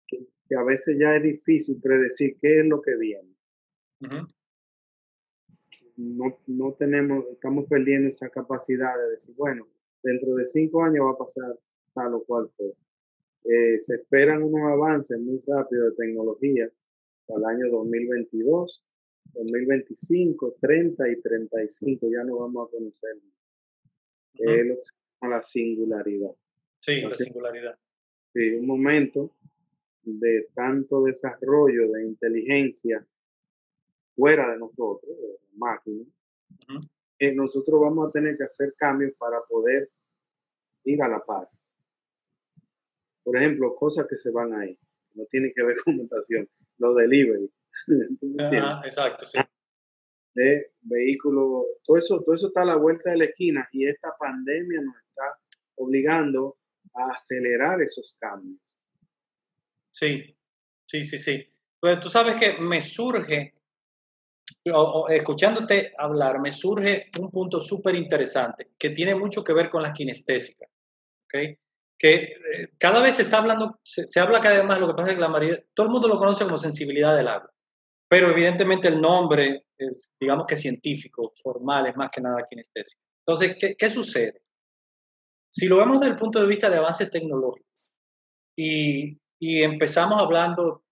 que a veces ya es difícil predecir qué es lo que viene. Ujú. No tenemos, estamos perdiendo esa capacidad de decir, bueno, dentro de 5 años va a pasar tal o cual cosa. Se esperan unos avances muy rápidos de tecnología para el año 2022, 2025, 30 y 35, ya no vamos a conocer, que es Ujú. lo que se llama la singularidad. Sí, Va a la ser singularidad. un momento de tanto desarrollo de inteligencia fuera de nosotros, de las máquinas, Ujú. que nosotros vamos a tener que hacer cambios para poder ir a la par. Por ejemplo, cosas que se van ahí, no tienen que ver con mutación, los delivery, ¿tú me entiendes? Ajá, exacto, sí. De vehículos, todo eso está a la vuelta de la esquina y esta pandemia nos está obligando a acelerar esos cambios. Sí, sí, sí, sí. Pues tú sabes que me surge, escuchándote hablar, me surge un punto súper interesante que tiene mucho que ver con la kinestésica, ¿ok? Que cada vez se está hablando, se habla cada vez más, lo que pasa es que la mayoría, todo el mundo lo conoce como sensibilidad del agua, pero evidentemente el nombre es, digamos que científico, formal, es más que nada kinestésico. Entonces, ¿qué sucede? Si lo vemos desde el punto de vista de avances tecnológicos y empezamos hablando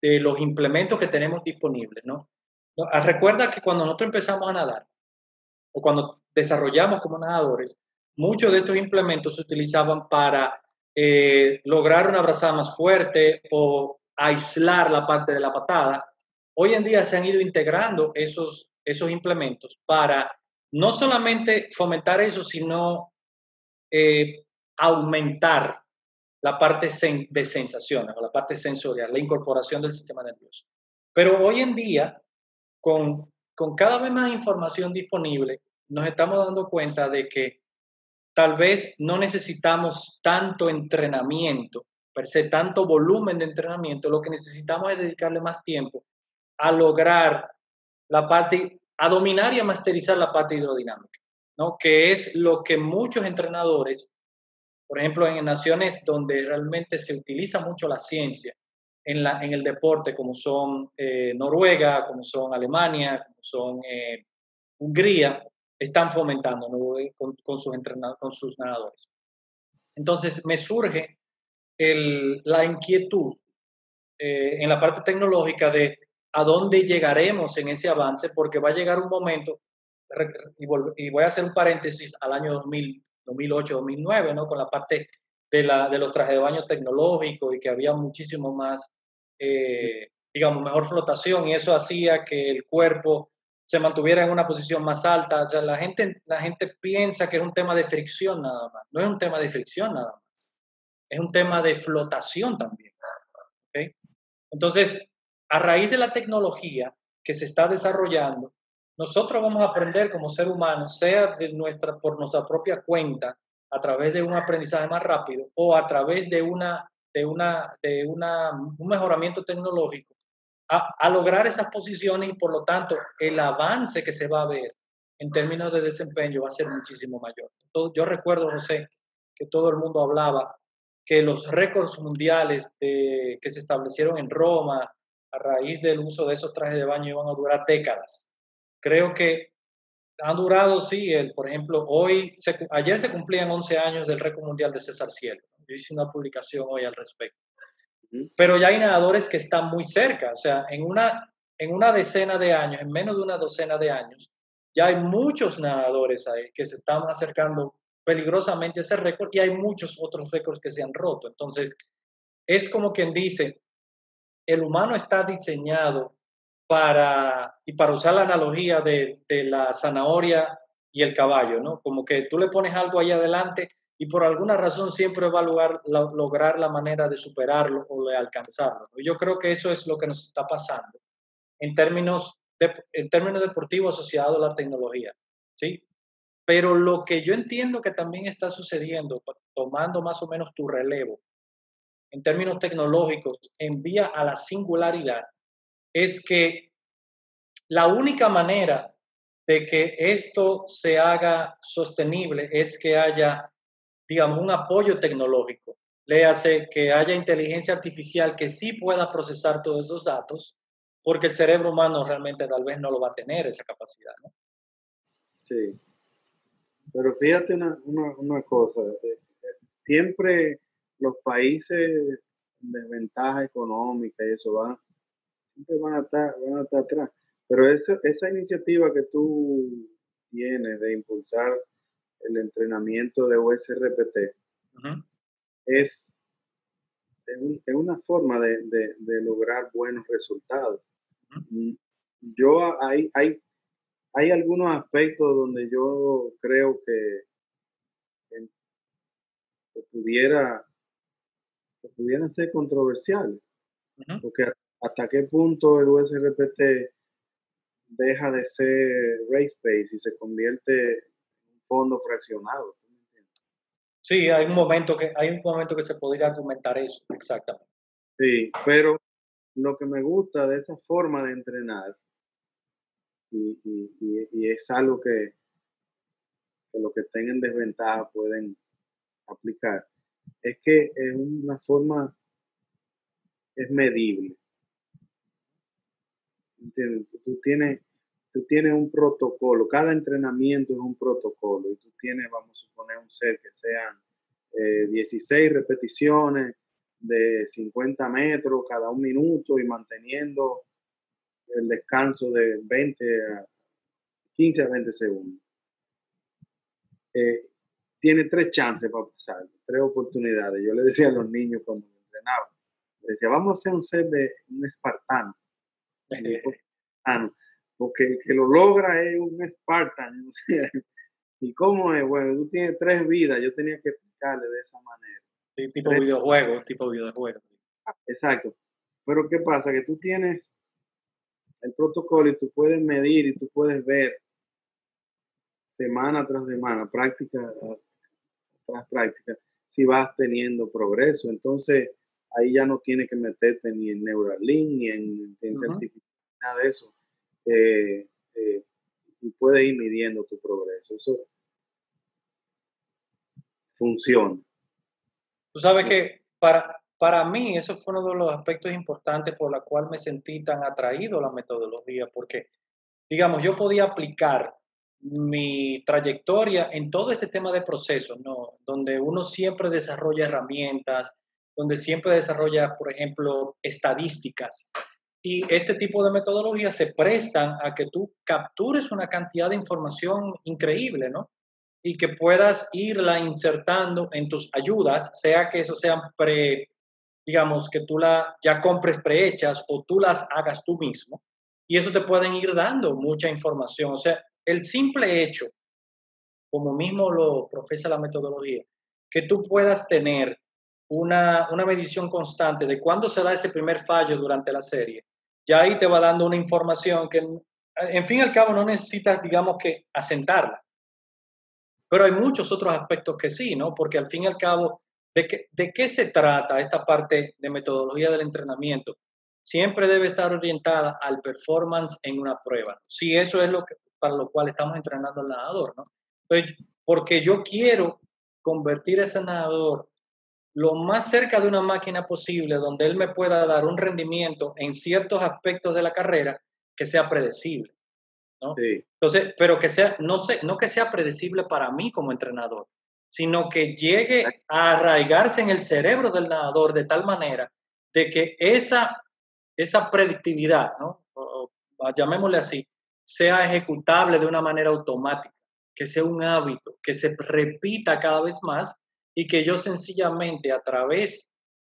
de los implementos que tenemos disponibles, ¿no? Recuerda que cuando nosotros empezamos a nadar, o cuando desarrollamos como nadadores, muchos de estos implementos se utilizaban para lograr una brazada más fuerte o aislar la parte de la patada. Hoy en día se han ido integrando esos implementos para no solamente fomentar eso, sino eh, aumentar la parte de sensaciones o la parte sensorial, la incorporación del sistema nervioso. Pero hoy en día, con cada vez más información disponible, nos estamos dando cuenta de que tal vez no necesitamos tanto entrenamiento, per se, tanto volumen de entrenamiento, lo que necesitamos es dedicarle más tiempo a lograr la parte, a dominar y a masterizar la parte hidrodinámica, ¿no? Que es lo que muchos entrenadores, por ejemplo, en naciones donde realmente se utiliza mucho la ciencia en el deporte, como son Noruega, como son Alemania, como son Hungría, están fomentando, ¿no? Con sus nadadores. Entonces, me surge la inquietud en la parte tecnológica de a dónde llegaremos en ese avance, porque va a llegar un momento, y voy a hacer un paréntesis al año 2000, 2008, 2009, ¿no? Con la parte de los trajes de baño tecnológicos y que había muchísimo más, digamos, mejor flotación y eso hacía que el cuerpo se mantuviera en una posición más alta. O sea, la gente piensa que es un tema de fricción nada más. No es un tema de fricción nada más. Es un tema de flotación también. ¿Okay? Entonces, a raíz de la tecnología que se está desarrollando, nosotros vamos a aprender como ser humanos, sea por nuestra propia cuenta, a través de un aprendizaje más rápido o a través de un mejoramiento tecnológico, a lograr esas posiciones y por lo tanto el avance que se va a ver en términos de desempeño va a ser muchísimo mayor. Entonces, yo recuerdo, José, que todo el mundo hablaba que los récords mundiales que se establecieron en Roma a raíz del uso de esos trajes de baño iban a durar décadas. Creo que han durado, sí, por ejemplo, ayer se cumplían 11 años del récord mundial de César Cielo. Yo hice una publicación hoy al respecto. Pero ya hay nadadores que están muy cerca, o sea, en una decena de años, en menos de una docena de años, Ya hay muchos nadadores ahí que se están acercando peligrosamente a ese récord y hay muchos otros récords que se han roto. Entonces, es como quien dice, el humano está diseñado y para usar la analogía de la zanahoria y el caballo, ¿no? Como que tú le pones algo ahí adelante y por alguna razón siempre va a lograr la manera de superarlo o de alcanzarlo, ¿no? Yo creo que eso es lo que nos está pasando en términos deportivos asociados a la tecnología, ¿sí? Pero lo que yo entiendo que también está sucediendo, tomando más o menos tu relevo, en términos tecnológicos, en vía a la singularidad, es que la única manera de que esto se haga sostenible es que haya, digamos, un apoyo tecnológico. Le hace que haya inteligencia artificial que sí pueda procesar todos esos datos, porque el cerebro humano realmente tal vez no lo va a tener esa capacidad, ¿no? Sí, pero fíjate una cosa, siempre los países en desventaja económica y eso siempre van a estar atrás. Pero esa iniciativa que tú tienes de impulsar el entrenamiento de USRPT Ujú. es, es una forma de lograr buenos resultados. Ujú. Mm, Yo hay algunos aspectos donde yo creo que que pudieran ser controversiales, Ujú. porque hasta qué punto el USRPT deja de ser race base y se convierte en un fondo fraccionado. ¿Tú me entiendes? Sí, hay un momento que se podría argumentar eso, exactamente. Sí, pero lo que me gusta de esa forma de entrenar, y es algo que los que estén en desventaja pueden aplicar, es que es una forma, es medible. ¿Entiendes? Tú tienes un protocolo, cada entrenamiento es un protocolo y tú tienes, vamos a suponer, un set que sean 16 repeticiones de 50 metros cada un minuto y manteniendo el descanso de 15 a 20 segundos. Eh, Tiene tres chances para pasar, tres oportunidades. Yo le decía a los niños cuando me entrenaba, le decía, vamos a hacer un set de un espartano. Y yo, espartano, porque el que lo logra es un Spartan. ¿Y cómo es? Bueno, tú tienes tres vidas, yo tenía que explicarle de esa manera. Sí, Tres, tipo videojuego. exacto. Pero ¿qué pasa? Que tú tienes el protocolo y tú puedes medir y tú puedes ver semana tras semana, práctica tras práctica, si vas teniendo progreso. Entonces, ahí ya no tienes que meterte ni en Neuralink, ni en inteligencia Ujú. artificial, nada de eso. Eh, eh, y puedes ir midiendo tu progreso. Eso funciona. Tú sabes No sé. que para mí eso fue uno de los aspectos importantes por la cual me sentí tan atraído a la metodología, porque, digamos, yo podía aplicar mi trayectoria en todo este tema de procesos, ¿no? Donde uno siempre desarrolla herramientas, donde siempre desarrolla, por ejemplo, estadísticas. Y este tipo de metodologías se prestan a que tú captures una cantidad de información increíble, ¿no? Y que puedas irla insertando en tus ayudas, sea que eso sean digamos, que tú ya compres prehechas o tú las hagas tú mismo. Y eso te pueden ir dando mucha información. O sea, el simple hecho, como mismo lo profesa la metodología, que tú puedas tener una medición constante de cuándo se da ese primer fallo durante la serie, ya ahí te va dando una información que, en fin y al cabo, no necesitas, digamos, que asentarla. Pero hay muchos otros aspectos que sí, ¿no? Porque al fin y al cabo, ¿de qué se trata esta parte de metodología del entrenamiento? Siempre debe estar orientada al performance en una prueba, ¿no? Si eso es para lo cual estamos entrenando al nadador, ¿no? Entonces, porque yo quiero convertir a ese nadador lo más cerca de una máquina posible, donde él me pueda dar un rendimiento en ciertos aspectos de la carrera que sea predecible, ¿no? Sí, Entonces, pero que sea, no sé, no que sea predecible para mí como entrenador, sino que llegue a arraigarse en el cerebro del nadador de tal manera de que esa predictividad, ¿no? O llamémosle así, sea ejecutable de una manera automática, que sea un hábito, que se repita cada vez más y que yo sencillamente a través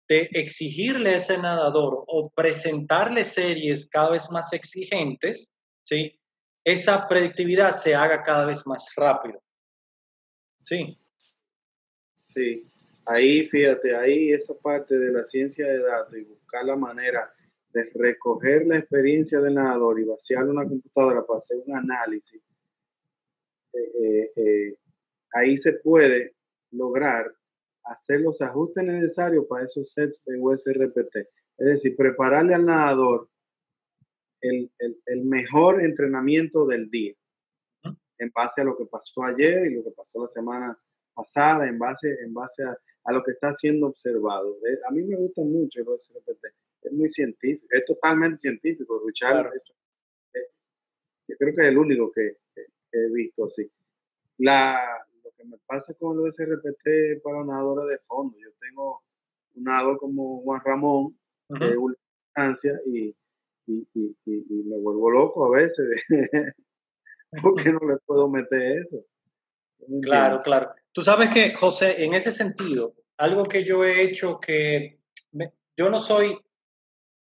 de exigirle a ese nadador o presentarle series cada vez más exigentes, ¿sí? Esa predictividad se haga cada vez más rápido. Sí. Sí, ahí fíjate, ahí esa parte de la ciencia de datos y buscar la manera de recoger la experiencia del nadador y vaciar una computadora para hacer un análisis, ahí se puede lograr hacer los ajustes necesarios para esos sets de USRPT. Es decir, prepararle al nadador el mejor entrenamiento del día en base a lo que pasó ayer y lo que pasó la semana pasada, en base a lo que está siendo observado. A mí me gusta mucho el USRPT, es muy científico, es totalmente científico. Richard, Claro. yo creo que es el único que he visto así. Lo que me pasa con el USRPT para nadadores de fondo, yo tengo un nadador como Juan Ramón, que es una distancia y me vuelvo loco a veces porque no le puedo meter eso. Claro, claro. Tú sabes que, José, en ese sentido, algo que yo he hecho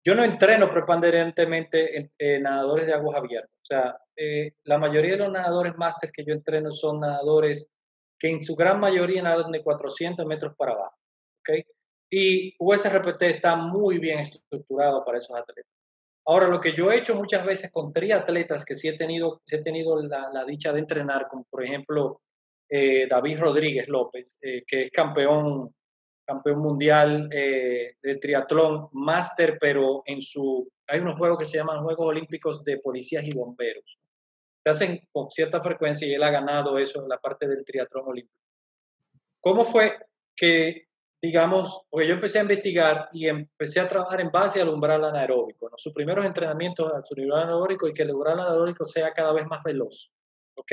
yo no entreno preponderantemente en nadadores de aguas abiertas. O sea, la mayoría de los nadadores máster que yo entreno son nadadores que en su gran mayoría nadan de 400 metros para abajo. ¿Ok? Y USRPT está muy bien estructurado para esos atletas. Ahora, lo que yo he hecho muchas veces con triatletas que sí he tenido la dicha de entrenar, como por ejemplo David Rodríguez López, que es campeón mundial de triatlón, máster, pero hay unos juegos que se llaman Juegos Olímpicos de Policías y Bomberos. Se hacen con cierta frecuencia y él ha ganado eso en la parte del triatlón olímpico. ¿Cómo fue que, digamos, porque yo empecé a investigar y empecé a trabajar en base al umbral anaeróbico, ¿no? Sus primeros entrenamientos al su umbral anaeróbico y que el umbral anaeróbico sea cada vez más veloz, ¿ok?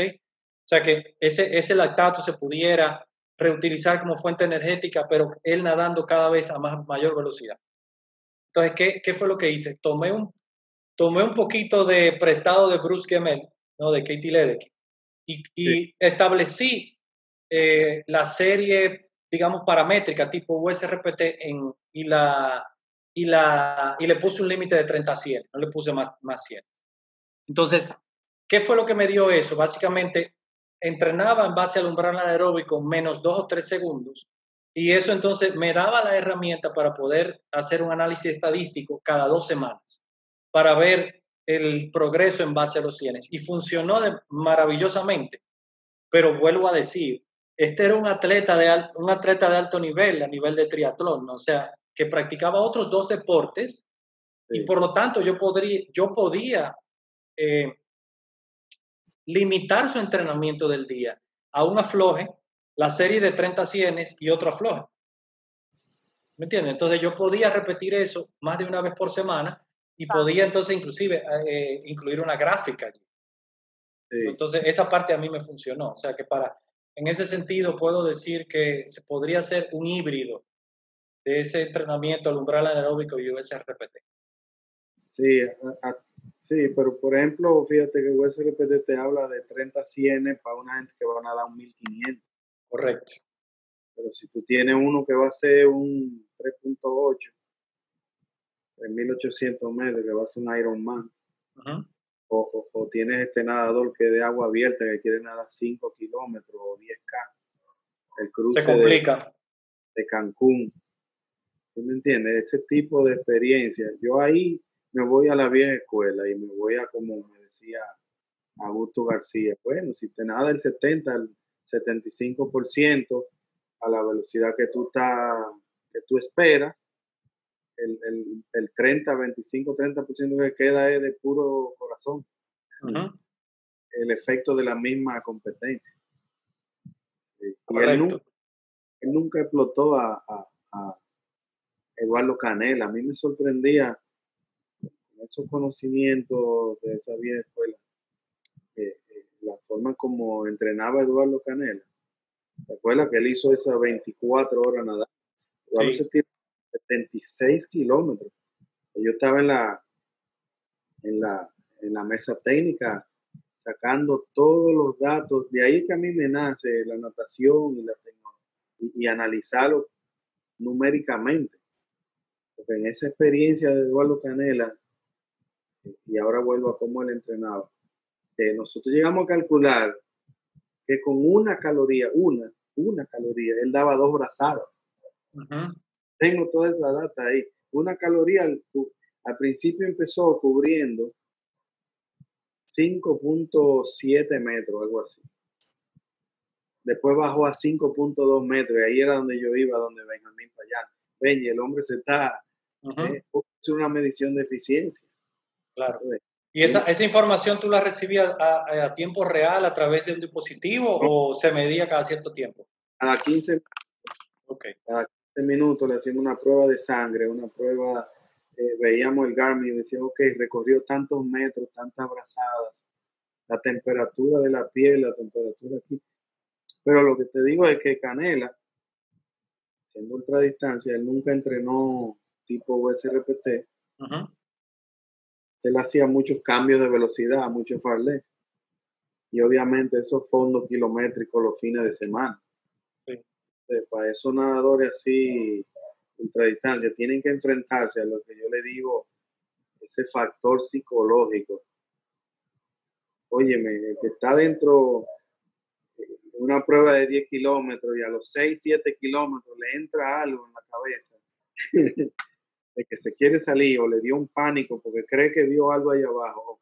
O sea, que ese lactato se pudiera reutilizar como fuente energética, pero él nadando cada vez a mayor velocidad. Entonces, ¿qué fue lo que hice? Tomé un poquito de prestado de Bruce Gemel, ¿no? De Katie Ledecky, y establecí la serie, digamos, paramétrica tipo USRPT y le puse un límite de 30 a 100, no le puse más 100. Entonces, ¿qué fue lo que me dio eso? Básicamente, entrenaba en base al umbral anaeróbico menos 2 o 3 segundos y eso entonces me daba la herramienta para poder hacer un análisis estadístico cada 2 semanas para ver el progreso en base a los 100 y funcionó maravillosamente. Pero vuelvo a decir, este era un atleta de alto nivel, a nivel de triatlón, ¿no? O sea, que practicaba otros 2 deportes y por lo tanto yo podía limitar su entrenamiento del día a un afloje, la serie de 30 cienes y otro afloje. ¿Me entiendes? Entonces yo podía repetir eso más de una vez por semana y podía entonces inclusive incluir una gráfica allí. Sí. Entonces esa parte a mí me funcionó. O sea que en ese sentido puedo decir que se podría hacer un híbrido de ese entrenamiento al umbral anaeróbico y USRPT. Sí, sí, pero por ejemplo, fíjate que USRPT te habla de 30 cienes para una gente que va a nadar un 1500. Correcto. Pero si tú tienes uno que va a ser un 3.8, 3800 metros, que va a ser un Ironman, o tienes este nadador que es de agua abierta, que quiere nadar 5 kilómetros o 10K, el Se cruce complica. de Cancún. ¿Sí me entiendes? Ese tipo de experiencia. Yo ahí me voy a la vieja escuela y me voy a, como me decía Augusto García, bueno, si te nada el 70, el 75% a la velocidad que tú esperas, el 30, 25, 30% que queda es de puro corazón. El efecto de la misma competencia. Y él nunca explotó a Eduardo Canela. A mí me sorprendía esos conocimientos de esa vieja escuela, la forma como entrenaba Eduardo Canela. ¿Te acuerdas que él hizo esas 24 horas nadando? Eduardo se tiró 76 kilómetros. Yo estaba en la mesa técnica sacando todos los datos. De ahí que a mí me nace la natación y la tecnología y analizarlo numéricamente. Porque en esa experiencia de Eduardo Canela, y ahora vuelvo a cómo él entrenaba, nosotros llegamos a calcular que con una caloría, él daba 2 brazadas. Ujú. Tengo toda esa data ahí. Una caloría al principio empezó cubriendo 5.7 metros, algo así. Después bajó a 5.2 metros y ahí era donde yo iba, donde Benjamín Payán. Ven, y el hombre se está, es una medición de eficiencia. Claro. ¿Y esa información tú la recibías a tiempo real a través de un dispositivo o se medía cada cierto tiempo? Cada 15, Okay. cada 15 minutos le hacíamos una prueba de sangre, una prueba, veíamos el Garmin y decíamos, ok, recorrió tantos metros, tantas brazadas, la temperatura de la piel, la temperatura aquí. Pero lo que te digo es que Canela, siendo ultradistancia, él nunca entrenó tipo USRPT. Uh-huh. Él hacía muchos cambios de velocidad, muchos fartlek. Y obviamente esos fondos kilométricos los fines de semana. Sí. Entonces, para esos nadadores así, ultradistancia, tienen que enfrentarse a lo que yo le digo, ese factor psicológico. Óyeme, el que está dentro de una prueba de 10 kilómetros y a los 6, 7 kilómetros le entra algo en la cabeza de que se quiere salir o le dio un pánico porque cree que vio algo ahí abajo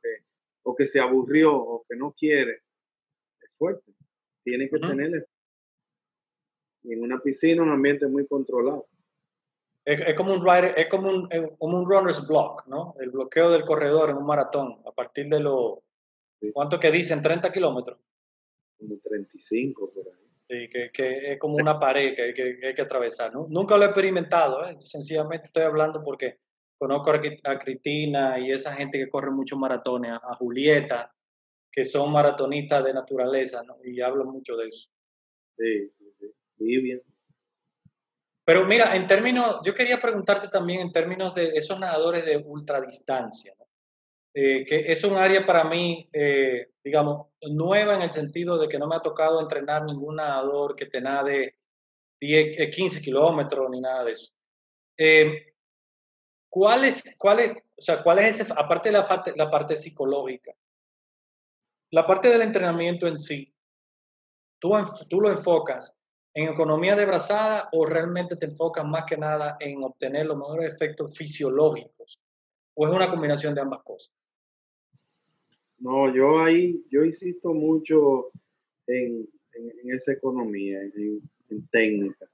o que se aburrió o que no quiere, es fuerte. Tiene que tenerle. Y en una piscina, un ambiente muy controlado. Es como un rider, es como un runner's block, ¿no? El bloqueo del corredor en un maratón, a partir de los, sí. ¿Cuánto que dicen? 30 kilómetros. Como 35 por ahí. Sí, que es como una pared que hay que atravesar, ¿no? Nunca lo he experimentado, ¿eh? Sencillamente estoy hablando porque conozco a Cristina y esa gente que corre muchos maratones, a Julieta, que son maratonistas de naturaleza, ¿no? Y hablo mucho de eso. Sí. Bien. Pero mira, en términos, yo quería preguntarte también en términos de esos nadadores de ultradistancia, ¿no? Que es un área para mí, digamos, nueva en el sentido de que no me ha tocado entrenar ningún nadador que te nade 10, 15 kilómetros ni nada de eso. ¿Cuál es ese, aparte de la parte psicológica, la parte del entrenamiento en sí, tú lo enfocas en economía de brazada o realmente te enfocas más que nada en obtener los mejores efectos fisiológicos? ¿O es una combinación de ambas cosas? No, yo insisto mucho en esa economía, en técnica.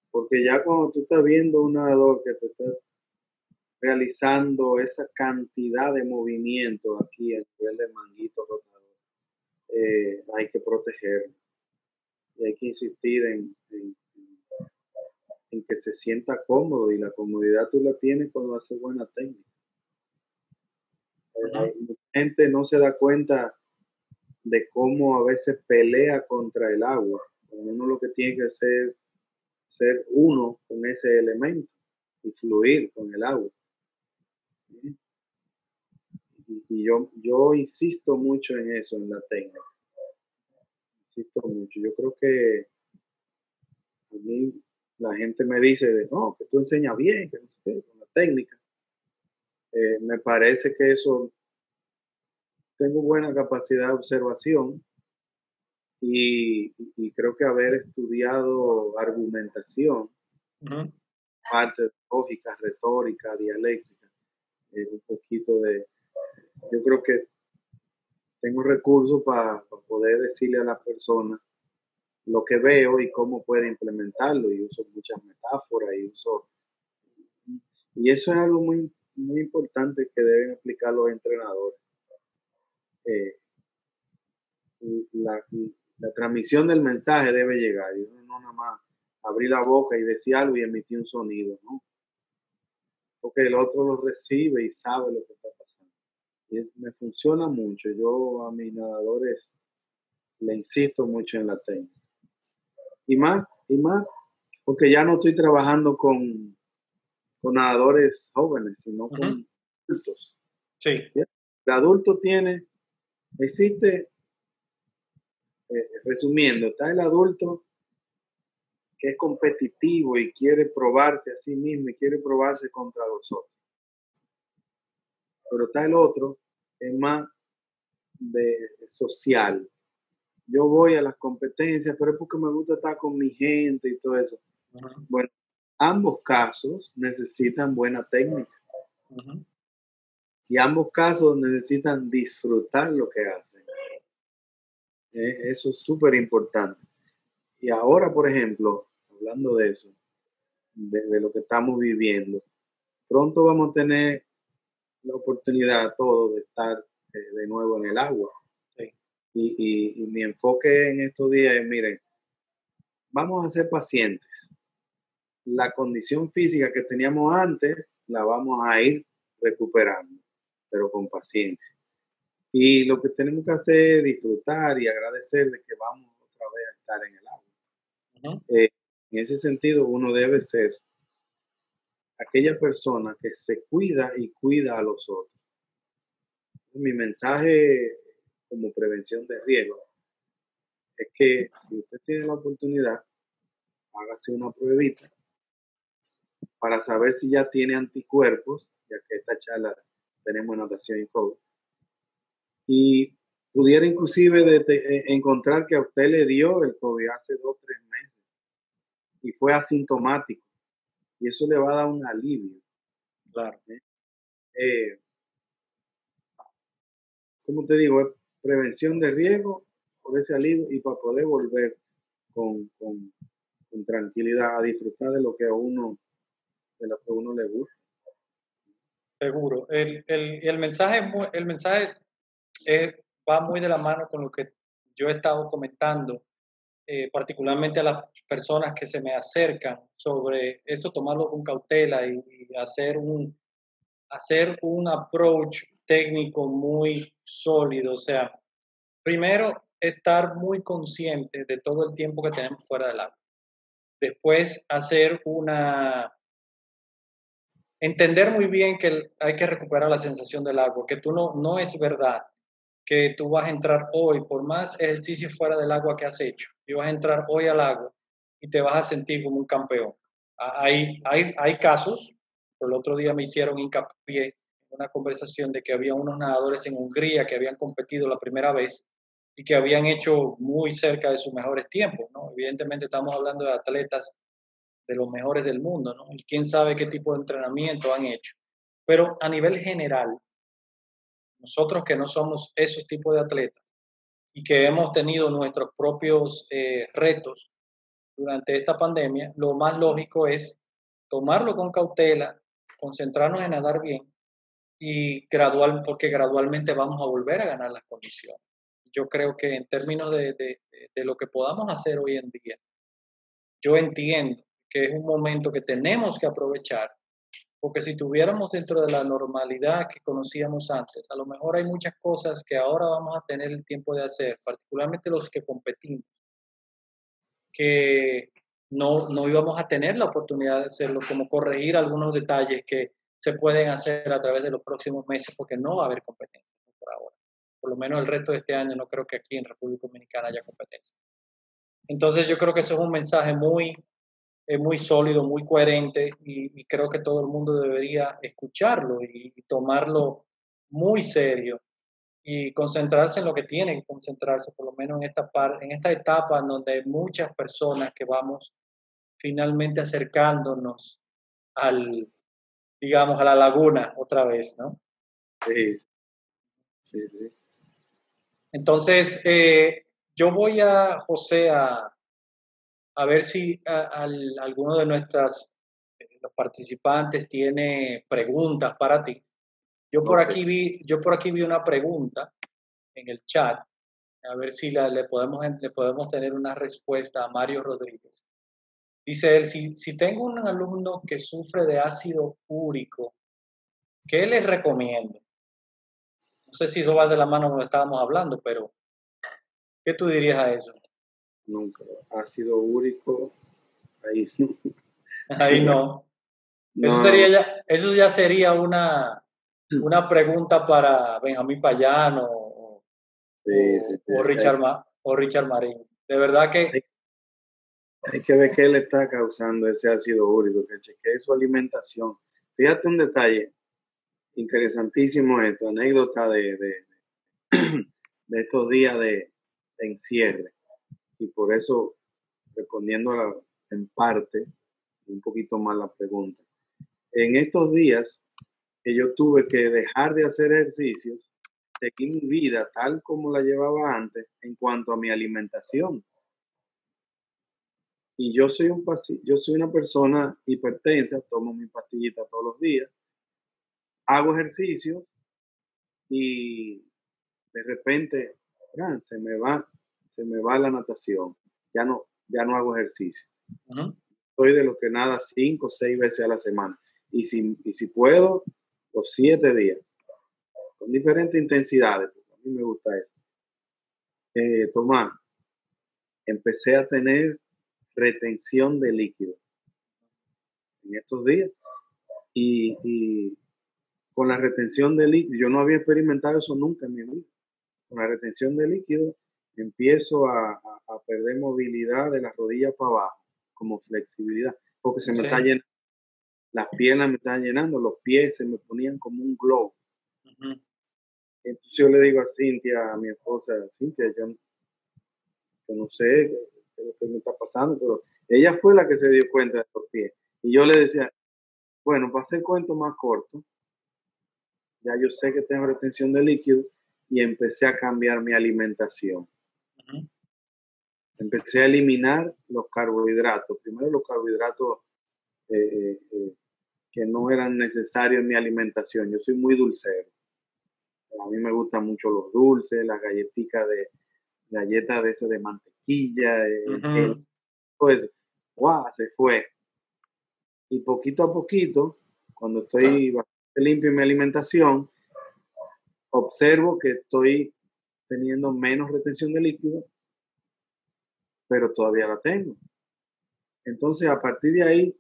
Porque ya cuando tú estás viendo un nadador que te está realizando esa cantidad de movimientos aquí a nivel de manguito rotador, hay que protegerlo. Y hay que insistir en que se sienta cómodo, y la comodidad tú la tienes cuando haces buena técnica. Mucha gente no se da cuenta de cómo a veces pelea contra el agua. Uno lo que tiene que hacer ser uno con ese elemento y fluir con el agua. Y yo insisto mucho en eso, en la técnica. Insisto mucho. Yo creo que a mí la gente me dice, no, que tú enseñas bien, que no sé qué, con la técnica. Me parece que eso, tengo buena capacidad de observación y creo que haber estudiado argumentación, parte de lógica, retórica, dialéctica, un poquito de, yo creo que tengo recursos para poder decirle a la persona lo que veo y cómo puede implementarlo, y uso muchas metáforas y eso es algo muy, muy importante que deben aplicar los entrenadores. La transmisión del mensaje debe llegar, y uno no nada más abrir la boca y decir algo y emitir un sonido, ¿no? Porque el otro lo recibe y sabe lo que está pasando. Y me funciona mucho. Yo a mis nadadores le insisto mucho en la técnica. Y más, porque ya no estoy trabajando con nadadores jóvenes, sino con adultos. Sí. El adulto tiene Existe, resumiendo, está el adulto que es competitivo y quiere probarse a sí mismo y quiere probarse contra los otros. Pero está el otro que es más de social. Yo voy a las competencias, pero es porque me gusta estar con mi gente y todo eso. Bueno, ambos casos necesitan buena técnica. Y ambos casos necesitan disfrutar lo que hacen. Eso es súper importante. Y ahora, por ejemplo, hablando de eso, de lo que estamos viviendo, pronto vamos a tener la oportunidad todos de estar de nuevo en el agua. Sí. Y mi enfoque en estos días es, miren, vamos a ser pacientes. La condición física que teníamos antes la vamos a ir recuperando, pero con paciencia. Y lo que tenemos que hacer es disfrutar y agradecer de que vamos otra vez a estar en el agua. En ese sentido, uno debe ser aquella persona que se cuida y cuida a los otros. Mi mensaje como prevención de riesgo es que si usted tiene la oportunidad, hágase una pruebita para saber si ya tiene anticuerpos, ya que esta charla tenemos natación y COVID. Y pudiera inclusive encontrar que a usted le dio el COVID hace 2 o 3 meses y fue asintomático. Y eso le va a dar un alivio. Claro. Como te digo, es prevención de riesgo por ese alivio y para poder volver con tranquilidad a disfrutar de lo que a uno le gusta. Seguro. El mensaje, va muy de la mano con lo que yo he estado comentando, particularmente a las personas que se me acercan sobre eso, tomarlo con cautela y hacer un approach técnico muy sólido. O sea, primero, estar muy consciente de todo el tiempo que tenemos fuera del agua. Después, entender muy bien que hay que recuperar la sensación del agua, que tú no es verdad que tú vas a entrar hoy, por más ejercicio fuera del agua que has hecho, y vas a entrar hoy al agua y te vas a sentir como un campeón. Hay casos, el otro día me hicieron hincapié en una conversación de que había unos nadadores en Hungría que habían competido la primera vez y que habían hecho muy cerca de sus mejores tiempos, ¿no? Evidentemente estamos hablando de atletas de los mejores del mundo, ¿no? Y quién sabe qué tipo de entrenamiento han hecho. Pero a nivel general, nosotros que no somos esos tipos de atletas y que hemos tenido nuestros propios retos durante esta pandemia, lo más lógico es tomarlo con cautela, concentrarnos en nadar bien y porque gradualmente vamos a volver a ganar las condiciones. Yo creo que en términos de lo que podamos hacer hoy en día, yo entiendo que es un momento que tenemos que aprovechar, porque si estuviéramos dentro de la normalidad que conocíamos antes, a lo mejor hay muchas cosas que ahora vamos a tener el tiempo de hacer, particularmente los que competimos, que no íbamos a tener la oportunidad de hacerlo, como corregir algunos detalles que se pueden hacer a través de los próximos meses, porque no va a haber competencia por ahora. Por lo menos el resto de este año no creo que aquí en República Dominicana haya competencia. Entonces yo creo que eso es un mensaje muy sólido, muy coherente y creo que todo el mundo debería escucharlo y tomarlo muy serio y concentrarse en lo que tiene que concentrarse, por lo menos en esta etapa en donde hay muchas personas que vamos finalmente acercándonos digamos, a la laguna otra vez, ¿no? Sí, sí, sí. Entonces, yo voy José, a ver si alguno de los participantes tiene preguntas para ti. Yo por Ok. aquí vi una pregunta en el chat, a ver si le podemos tener una respuesta a Mario Rodríguez. Dice él, si tengo un alumno que sufre de ácido úrico, ¿qué les recomiendo? No sé si eso va de la mano con lo que estábamos hablando, pero ¿qué tú dirías a eso? Nunca. Ácido úrico, ahí Ahí no. no. Eso ya sería una pregunta para Benjamín Payano Sí, sí, sí, o Richard Marín. De verdad que hay que ver qué le está causando ese ácido úrico, que chequee su alimentación. Fíjate un detalle interesantísimo esto, anécdota de estos días de encierre. Y por eso, respondiendo en parte, un poquito más la pregunta. En estos días que yo tuve que dejar de hacer ejercicios, seguí mi vida tal como la llevaba antes en cuanto a mi alimentación. Y yo soy una persona hipertensa, tomo mi pastillita todos los días, hago ejercicios y de repente se me va la natación. Ya no hago ejercicio. ujú, Soy de los que nada 5 o 6 veces a la semana. Y si puedo, los 7 días, con diferentes intensidades. A mí me gusta eso. Tomás, empecé a tener retención de líquido en estos días. Y con la retención de líquido, yo no había experimentado eso nunca en mi vida. Con la retención de líquido, empiezo a perder movilidad de las rodillas para abajo, como flexibilidad, porque se me está sí, llenando, las piernas me están llenando, los pies se me ponían como un globo. ujú. Entonces yo le digo a Cintia, a mi esposa, Cintia, yo no sé qué es lo que me está pasando, pero ella fue la que se dio cuenta de los pies. Y yo le decía, bueno, para hacer cuento más corto, ya yo sé que tengo retención de líquido y empecé a cambiar mi alimentación. Ujú. Empecé a eliminar los carbohidratos. Primero los carbohidratos eh, que no eran necesarios en mi alimentación. Yo soy muy dulcero. A mí me gustan mucho los dulces, las galletas de esas de mantequilla, Ujú. todo eso. ¡Wow! Se fue. Y poquito a poquito, cuando estoy bastante limpio en mi alimentación, observo que estoy teniendo menos retención de líquido, pero todavía la tengo. Entonces, a partir de ahí,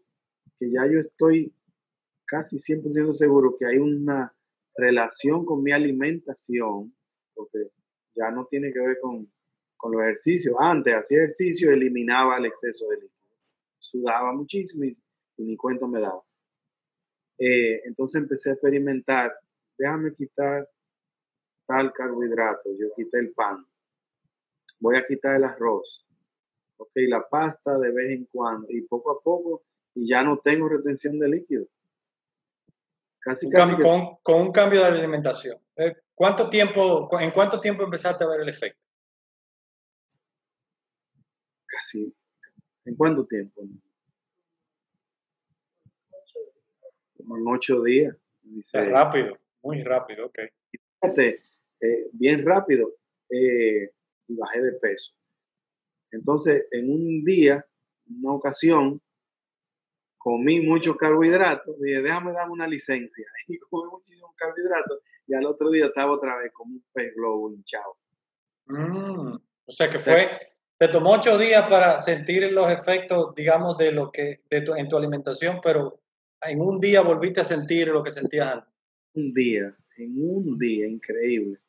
que ya yo estoy casi 100% seguro que hay una relación con mi alimentación, porque ya no tiene que ver con los ejercicios. Antes hacía ejercicio, eliminaba el exceso de líquido. Sudaba muchísimo y ni cuenta me daba. Entonces empecé a experimentar, déjame quitar tal carbohidrato, yo quité el pan, voy a quitar el arroz, ok, la pasta de vez en cuando, y poco a poco, y ya no tengo retención de líquido. Casi, Un casi cambio, que con un cambio de la alimentación. ¿En cuánto tiempo empezaste a ver el efecto? casi, ¿en cuánto tiempo? Como en 8 días. Es Dice, rápido, muy rápido, ok. fíjate, bien rápido, y bajé de peso. Entonces, en un día, una ocasión, comí muchos carbohidratos, dije, déjame darme una licencia. Y comí muchísimos carbohidratos, y al otro día estaba otra vez como un pez globo hinchado. O sea que O sea, te tomó 8 días para sentir los efectos, digamos, de lo que, en tu alimentación, pero en un día volviste a sentir lo que sentías antes. en un día, increíble.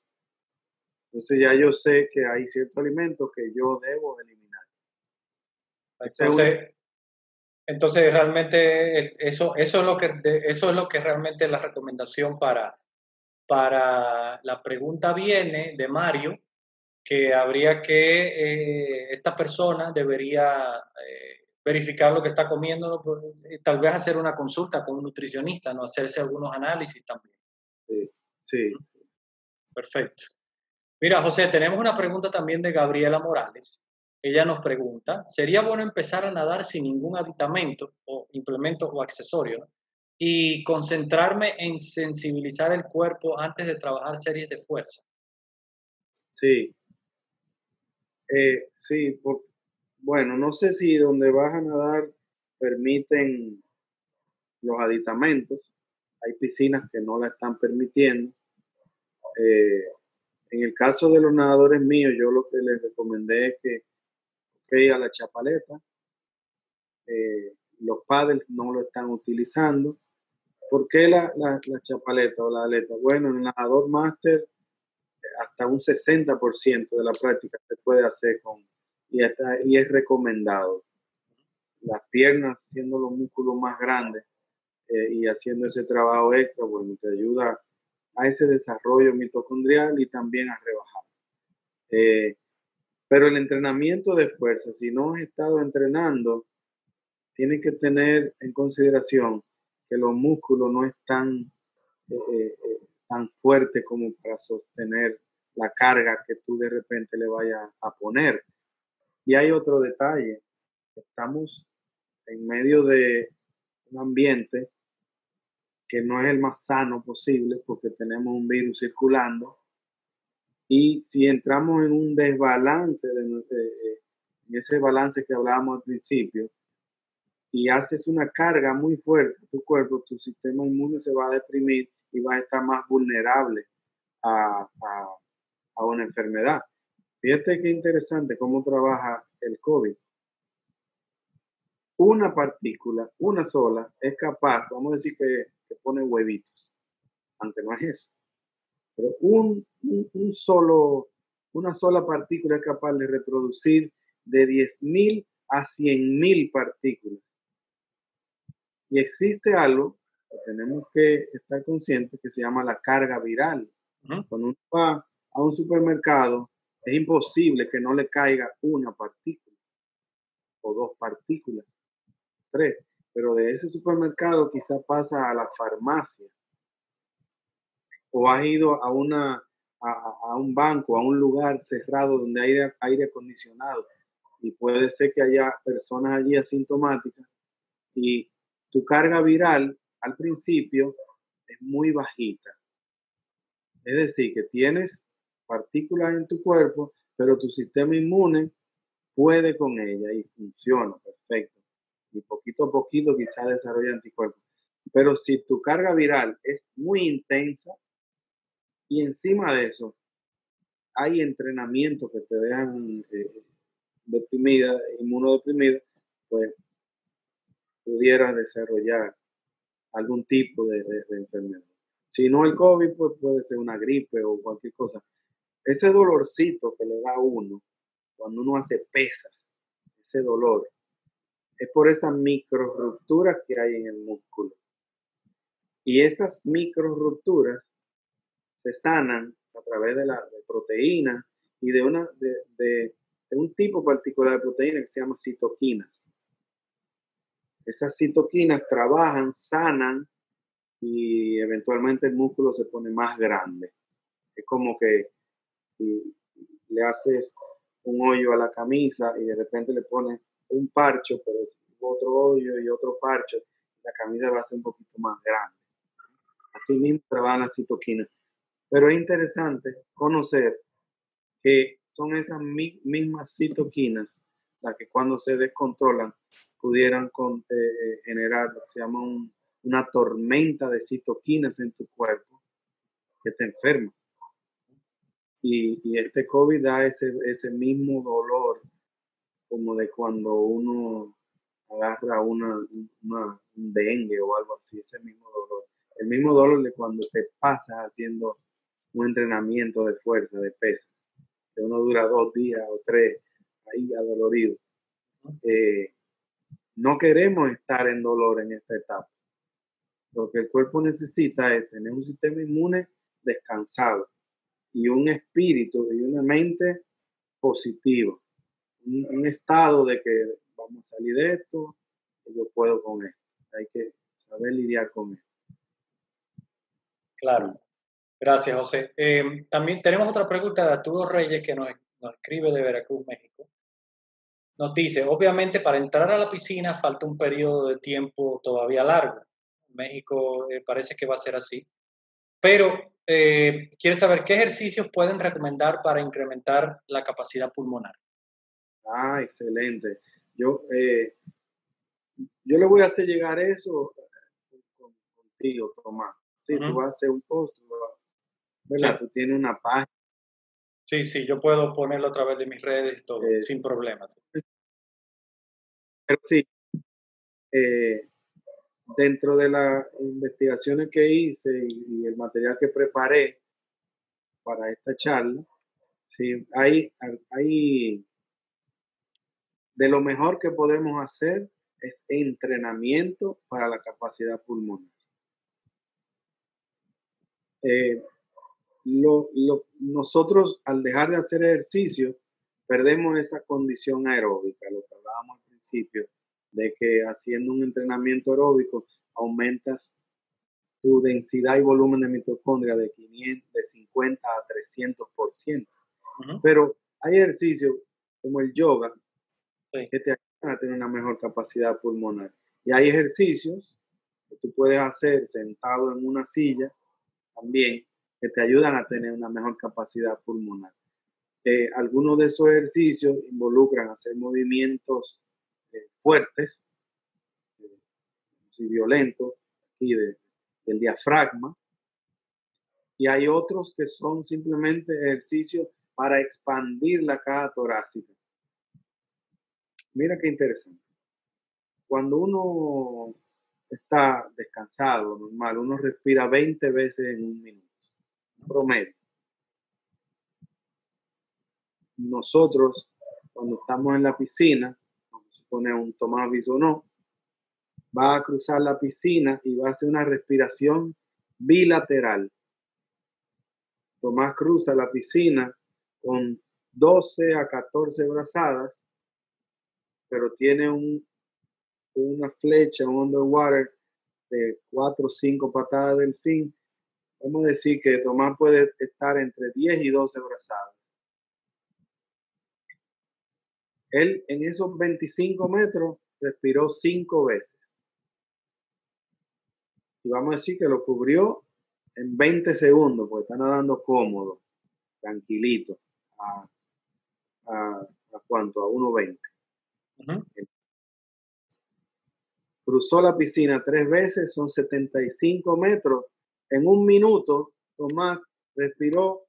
Entonces ya yo sé que hay ciertos alimentos que yo debo eliminar. Esa es una, Entonces, entonces realmente eso es lo que realmente es la recomendación para la pregunta viene de Mario, que habría que, esta persona debería verificar lo que está comiendo, ¿no? Tal vez hacer una consulta con un nutricionista, ¿no? Hacerse algunos análisis también. sí, sí, Perfecto. Mira, José, tenemos una pregunta también de Gabriela Morales. Ella nos pregunta, ¿sería bueno empezar a nadar sin ningún aditamento o implemento o accesorio, ¿no? Y concentrarme en sensibilizar el cuerpo antes de trabajar series de fuerza? sí. Sí, bueno, no sé si donde vas a nadar permiten los aditamentos. Hay piscinas que no la están permitiendo. Eh, en el caso de los nadadores míos, yo lo que les recomendé es que a la chapaleta, los paddles no lo están utilizando. ¿Por qué la chapaleta o la aleta? Bueno, en el nadador máster hasta un 60% de la práctica se puede hacer y es recomendado. Las piernas, siendo los músculos más grandes y haciendo ese trabajo extra, bueno, te ayuda a ese desarrollo mitocondrial y también a rebajar. Pero el entrenamiento de fuerza, si no has estado entrenando, tienes que tener en consideración que los músculos no están tan fuertes como para sostener la carga que tú de repente le vayas a poner. Y hay otro detalle, estamos en medio de un ambiente que no es el más sano posible porque tenemos un virus circulando y si entramos en un desbalance, en ese balance que hablábamos al principio, y haces una carga muy fuerte a tu cuerpo, tu sistema inmune se va a deprimir y va a estar más vulnerable a una enfermedad. Fíjate qué interesante cómo trabaja el COVID. Una partícula, una sola, es capaz, vamos a decir que pone huevitos, aunque no es eso, pero una sola partícula es capaz de reproducir de 10.000 a 100.000 partículas. Y existe algo que tenemos que estar conscientes que se llama la carga viral. Cuando uno va a un supermercado, es imposible que no le caiga una partícula o dos partículas, tres. Pero de ese supermercado quizá pasa a la farmacia o has ido a un banco, a un lugar cerrado donde hay aire acondicionado y puede ser que haya personas allí asintomáticas y tu carga viral al principio es muy bajita. Es decir, que tienes partículas en tu cuerpo, pero tu sistema inmune puede con ella y funciona perfecto. Y poquito a poquito quizás desarrolla anticuerpos. Pero si tu carga viral es muy intensa y encima de eso hay entrenamientos que te dejan deprimida, inmunodeprimida, pues pudieras desarrollar algún tipo de enfermedad. Si no el COVID, pues puede ser una gripe o cualquier cosa. Ese dolorcito que le da a uno cuando uno hace pesas, ese dolor, es por esas micro rupturas que hay en el músculo. Y esas micro rupturas se sanan a través de proteínas y de un tipo particular de proteína que se llama citoquinas. Esas citoquinas trabajan, sanan y eventualmente el músculo se pone más grande. Es como que le haces un hoyo a la camisa y de repente le pones un parcho, pero otro hoyo y otro parcho, la camisa va a ser un poquito más grande. Así mismo trabajan las citoquinas. Pero es interesante conocer que son esas mismas citoquinas las que cuando se descontrolan pudieran generar lo que se llama una tormenta de citoquinas en tu cuerpo que te enferma. Y este COVID da ese mismo dolor como de cuando uno agarra un dengue o algo así, ese mismo dolor. El mismo dolor de cuando te pasas haciendo un entrenamiento de fuerza, de peso, que uno dura 2 días o 3 ahí adolorido. No queremos estar en dolor en esta etapa. Lo que el cuerpo necesita es tener un sistema inmune descansado y un espíritu y una mente positiva. Un estado de que vamos a salir de esto, que yo puedo con esto. Hay que saber lidiar con esto. Claro. Gracias, José. También tenemos otra pregunta de Arturo Reyes que nos escribe de Veracruz, México. Nos dice, obviamente para entrar a la piscina falta un periodo de tiempo todavía largo. En México parece que va a ser así. Pero quiere saber qué ejercicios pueden recomendar para incrementar la capacidad pulmonar. Ah, excelente. Yo le voy a hacer llegar eso contigo, Tomás. Sí, tú vas a hacer un post, ¿verdad? Sí. Tú tienes una página. Sí, yo puedo ponerlo a través de mis redes y todo, sin problemas. Pero sí, dentro de las investigaciones que hice y el material que preparé, para esta charla. Sí, hay de lo mejor que podemos hacer es entrenamiento para la capacidad pulmonar. Nosotros al dejar de hacer ejercicio perdemos esa condición aeróbica, lo que hablábamos al principio, de que haciendo un entrenamiento aeróbico aumentas tu densidad y volumen de mitocondria de 50 a 300%. Pero hay ejercicios como el yoga que te ayudan a tener una mejor capacidad pulmonar. Y hay ejercicios que tú puedes hacer sentado en una silla también que te ayudan a tener una mejor capacidad pulmonar. Algunos de esos ejercicios involucran hacer movimientos fuertes y violentos aquí del diafragma, y hay otros que son simplemente ejercicios para expandir la caja torácica. Mira qué interesante. Cuando uno está descansado, normal, uno respira 20 veces en un minuto, promedio. Nosotros, cuando estamos en la piscina, vamos a suponer un Tomás Bisonó, va a cruzar la piscina y va a hacer una respiración bilateral. Tomás cruza la piscina con 12 a 14 brazadas, pero tiene una flecha, un underwater de 4 o 5 patadas de delfín. Vamos a decir que Tomás puede estar entre 10 y 12 brazadas. Él en esos 25 metros respiró 5 veces. Y vamos a decir que lo cubrió en 20 segundos, porque está nadando cómodo, tranquilito, a ¿cuánto? A 1.20. Cruzó la piscina 3 veces, son 75 metros. En un minuto, Tomás respiró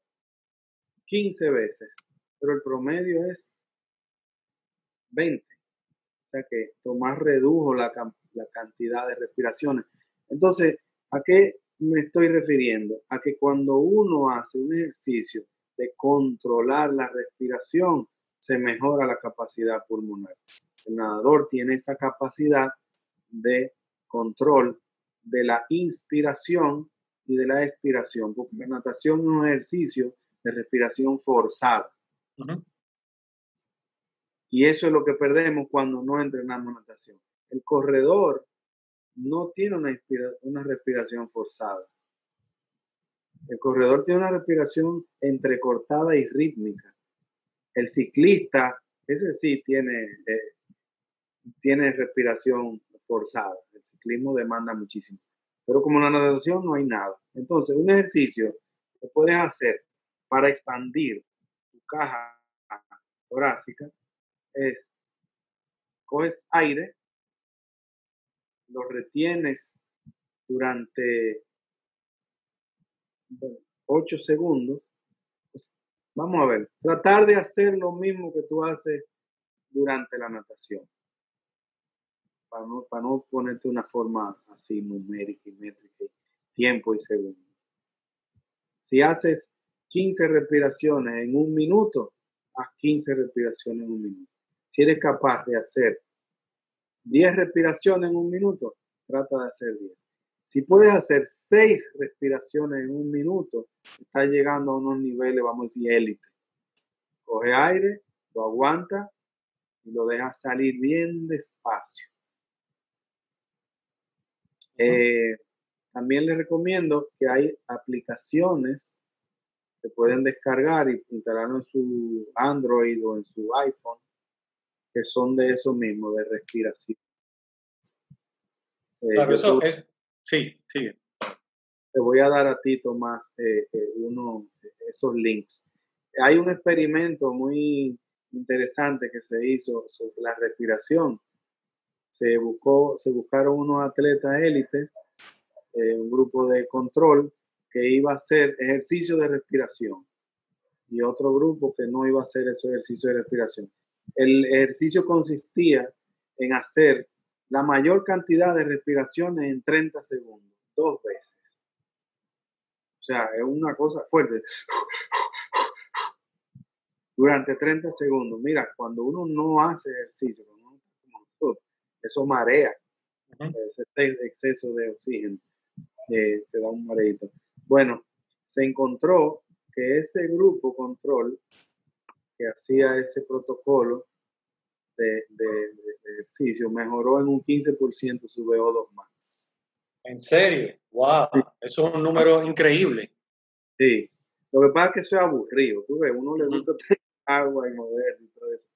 15 veces, pero el promedio es 20. O sea que Tomás redujo la cantidad de respiraciones. Entonces, ¿a qué me estoy refiriendo? A que cuando uno hace un ejercicio de controlar la respiración, se mejora la capacidad pulmonar. El nadador tiene esa capacidad de control de la inspiración y de la expiración, porque la natación es un ejercicio de respiración forzada. Y eso es lo que perdemos cuando no entrenamos natación. El corredor no tiene una respiración forzada. El corredor tiene una respiración entrecortada y rítmica. El ciclista, ese sí tiene respiración forzada. El ciclismo demanda muchísimo. Pero como en la natación no hay nada. Entonces, un ejercicio que puedes hacer para expandir tu caja torácica es, coges aire, lo retienes durante 8 segundos. Pues, vamos a ver, tratar de hacer lo mismo que tú haces durante la natación. Para no ponerte una forma así numérica y métrica, tiempo y segundo. Si haces 15 respiraciones en un minuto, haz 15 respiraciones en un minuto. Si eres capaz de hacer 10 respiraciones en un minuto, trata de hacer 10. Si puedes hacer 6 respiraciones en un minuto, estás llegando a unos niveles, vamos a decir, élite. Coge aire, lo aguanta y lo dejas salir bien despacio. También les recomiendo que hay aplicaciones que pueden descargar y instalar en su Android o en su iPhone, que son de eso mismo, de respiración. Claro, eso es. Sí, sigue. Te voy a dar a ti, Tomás, esos links. Hay un experimento muy interesante que se hizo sobre la respiración. Se buscaron unos atletas élite, un grupo de control que iba a hacer ejercicio de respiración y otro grupo que no iba a hacer ese ejercicio de respiración. El ejercicio consistía en hacer la mayor cantidad de respiraciones en 30 segundos, 2 veces. sea, es una cosa fuerte. Durante 30 segundos. Mira, cuando uno no hace ejercicio, cuando uno está como nosotros, eso marea, ese exceso de oxígeno te da un mareito. Bueno, se encontró que ese grupo control que hacía ese protocolo de ejercicio mejoró en un 15% su VO2 más. ¿En serio? ¡Wow! Eso es un número increíble. Sí. Lo que pasa es que eso es aburrido. Tú ves, uno le gusta tener agua y moverse y todo eso.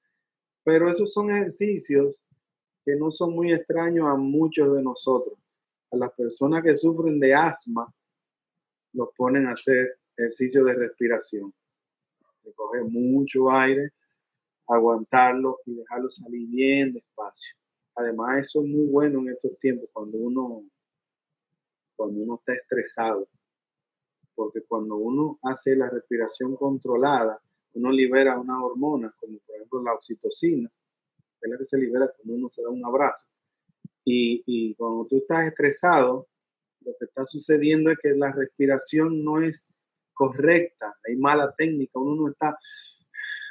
Pero esos son ejercicios que no son muy extraños a muchos de nosotros. A las personas que sufren de asma, los ponen a hacer ejercicios de respiración. De coger mucho aire, aguantarlo y dejarlo salir bien despacio. Además, eso es muy bueno en estos tiempos cuando uno está estresado, porque cuando uno hace la respiración controlada, uno libera unas hormonas, como por ejemplo la oxitocina, que es la que se libera cuando uno se da un abrazo. Y cuando tú estás estresado, lo que está sucediendo es que la respiración no es correcta, hay mala técnica, uno no está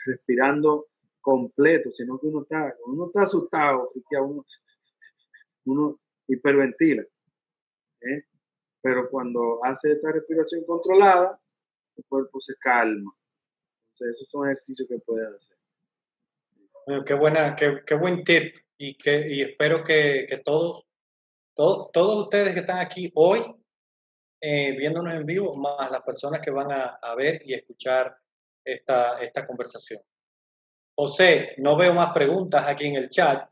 respirando completo, sino que uno está asustado, uno hiperventila, ¿eh? Pero cuando hace esta respiración controlada, el cuerpo se calma. Entonces, esos son ejercicios que puedes hacer. Bueno, qué buen tip. Y espero que todos ustedes que están aquí hoy viéndonos en vivo, más las personas que van a ver y escuchar esta conversación. José, no veo más preguntas aquí en el chat.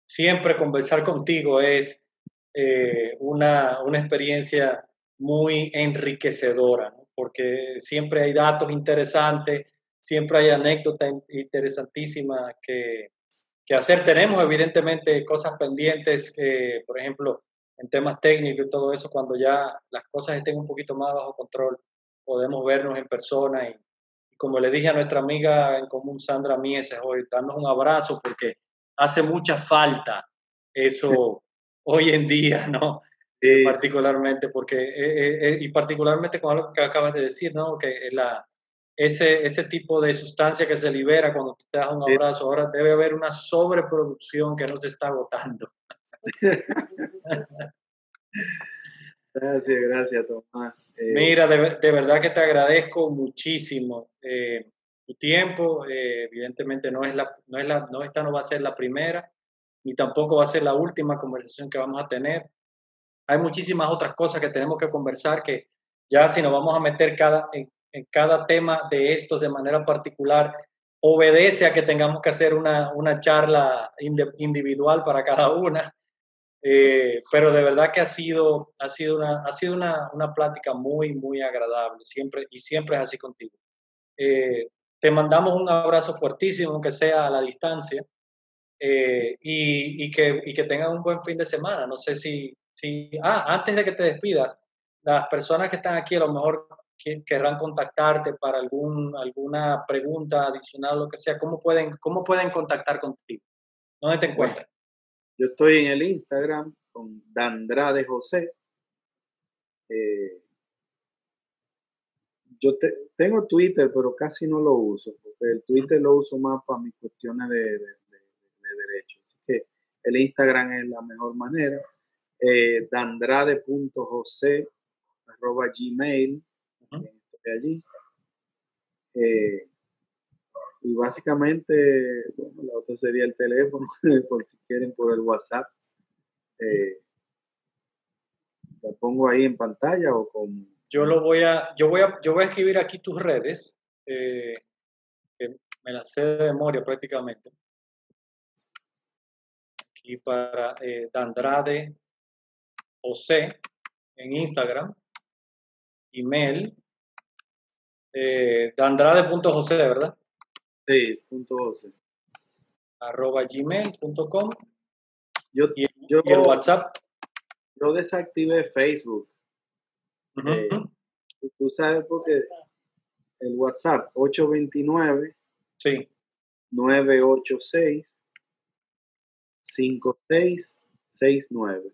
Siempre conversar contigo es una experiencia muy enriquecedora, ¿no? Porque siempre hay datos interesantes, siempre hay anécdotas interesantísimas que hacer. Tenemos evidentemente cosas pendientes, por ejemplo, en temas técnicos y todo eso, cuando ya las cosas estén un poquito más bajo control, podemos vernos en persona y como le dije a nuestra amiga en común, Sandra Mieses, hoy, darnos un abrazo porque hace mucha falta eso hoy en día, ¿no? Sí, Particularmente porque, y particularmente con algo que acabas de decir, ¿no? Que ese tipo de sustancia que se libera cuando te das un sí. abrazo, ahora debe haber una sobreproducción que no se está agotando. Gracias, Tomás. Mira, de verdad que te agradezco muchísimo tu tiempo. Evidentemente esta no va a ser la primera, ni tampoco va a ser la última conversación que vamos a tener. Hay muchísimas otras cosas que tenemos que conversar que ya si nos vamos a meter en cada tema de estos de manera particular, obedece a que tengamos que hacer una charla individual para cada una. Pero de verdad que ha sido una plática muy, muy agradable, siempre, y siempre es así contigo. Te mandamos un abrazo fuertísimo, aunque sea a la distancia, y que tengan un buen fin de semana. No sé antes de que te despidas, las personas que están aquí a lo mejor querrán contactarte para alguna pregunta adicional, lo que sea. ¿Cómo pueden contactar contigo? ¿Dónde te Bueno, encuentran? yo estoy en el Instagram con Dandrade José. Tengo Twitter, pero casi no lo uso, porque el Twitter lo uso más para mis cuestiones de derechos. Así que el Instagram es la mejor manera. dandrade.jose@gmail, estoy allí. Y básicamente, bueno, la otra sería el teléfono, por si quieren por el WhatsApp. La pongo ahí en pantalla o con... Yo voy a escribir aquí tus redes, que me las sé de memoria prácticamente. Aquí para Dandrade José en Instagram, email, dandrade.jose, ¿verdad? Sí, .12. @gmail.com Yo, y yo, el WhatsApp. yo desactivé Facebook. Uh-huh. Tú sabes porque el WhatsApp 829 Sí, 986 5669.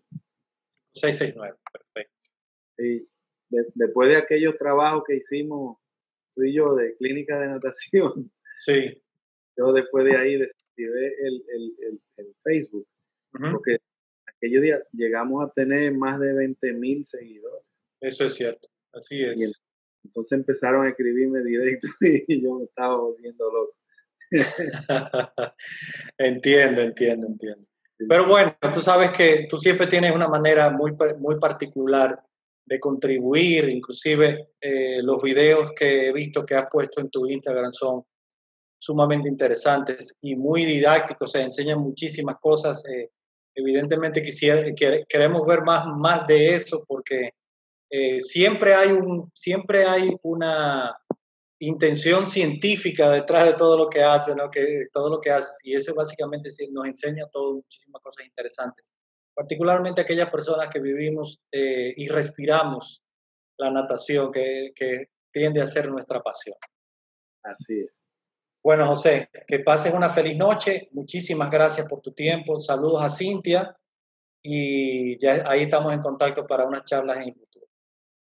669, perfecto. después de aquellos trabajos que hicimos tú y yo de clínica de natación, Sí. yo después de ahí desactivé el Facebook, porque aquellos días llegamos a tener más de 20,000 seguidores. Eso es cierto, así Y es. entonces empezaron a escribirme directo y yo me estaba volviendo loco. Entiendo. Pero bueno, tú sabes que tú siempre tienes una manera muy particular de contribuir, inclusive los videos que he visto que has puesto en tu Instagram son sumamente interesantes y muy didácticos, se enseñan muchísimas cosas. Evidentemente queremos ver más de eso porque siempre hay una intención científica detrás de todo lo que haces, ¿no? Todo lo que haces, y eso básicamente sí, nos enseña todo, muchísimas cosas interesantes, particularmente aquellas personas que vivimos y respiramos la natación, que tiende a ser nuestra pasión. Así es. Bueno, José, que pases una feliz noche, muchísimas gracias por tu tiempo, saludos a Cintia, y ya ahí estamos en contacto para unas charlas en el futuro.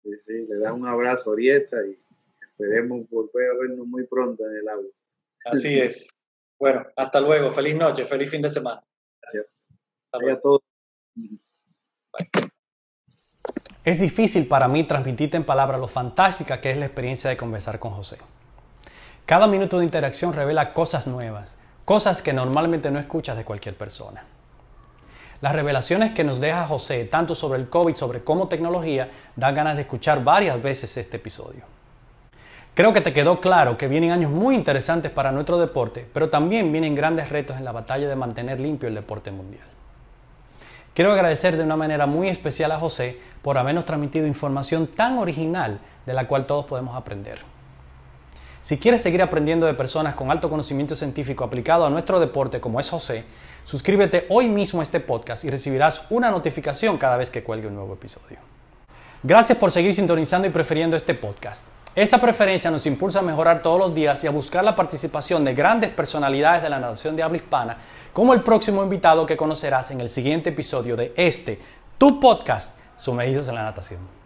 Sí, le das un abrazo a Orieta y esperemos volver a vernos muy pronto en el agua. Así es. Bueno, hasta luego. Feliz noche, feliz fin de semana. Gracias. Hasta luego. A todos. Bye. Es difícil para mí transmitirte en palabras lo fantástica que es la experiencia de conversar con José. Cada minuto de interacción revela cosas nuevas, cosas que normalmente no escuchas de cualquier persona. Las revelaciones que nos deja José, tanto sobre el COVID, sobre como tecnología, dan ganas de escuchar varias veces este episodio. Creo que te quedó claro que vienen años muy interesantes para nuestro deporte, pero también vienen grandes retos en la batalla de mantener limpio el deporte mundial. Quiero agradecer de una manera muy especial a José por habernos transmitido información tan original de la cual todos podemos aprender. Si quieres seguir aprendiendo de personas con alto conocimiento científico aplicado a nuestro deporte como es José, suscríbete hoy mismo a este podcast y recibirás una notificación cada vez que cuelgue un nuevo episodio. Gracias por seguir sintonizando y prefiriendo este podcast. Esa preferencia nos impulsa a mejorar todos los días y a buscar la participación de grandes personalidades de la natación de habla hispana, como el próximo invitado que conocerás en el siguiente episodio de tu podcast, Sumergidos en la Natación.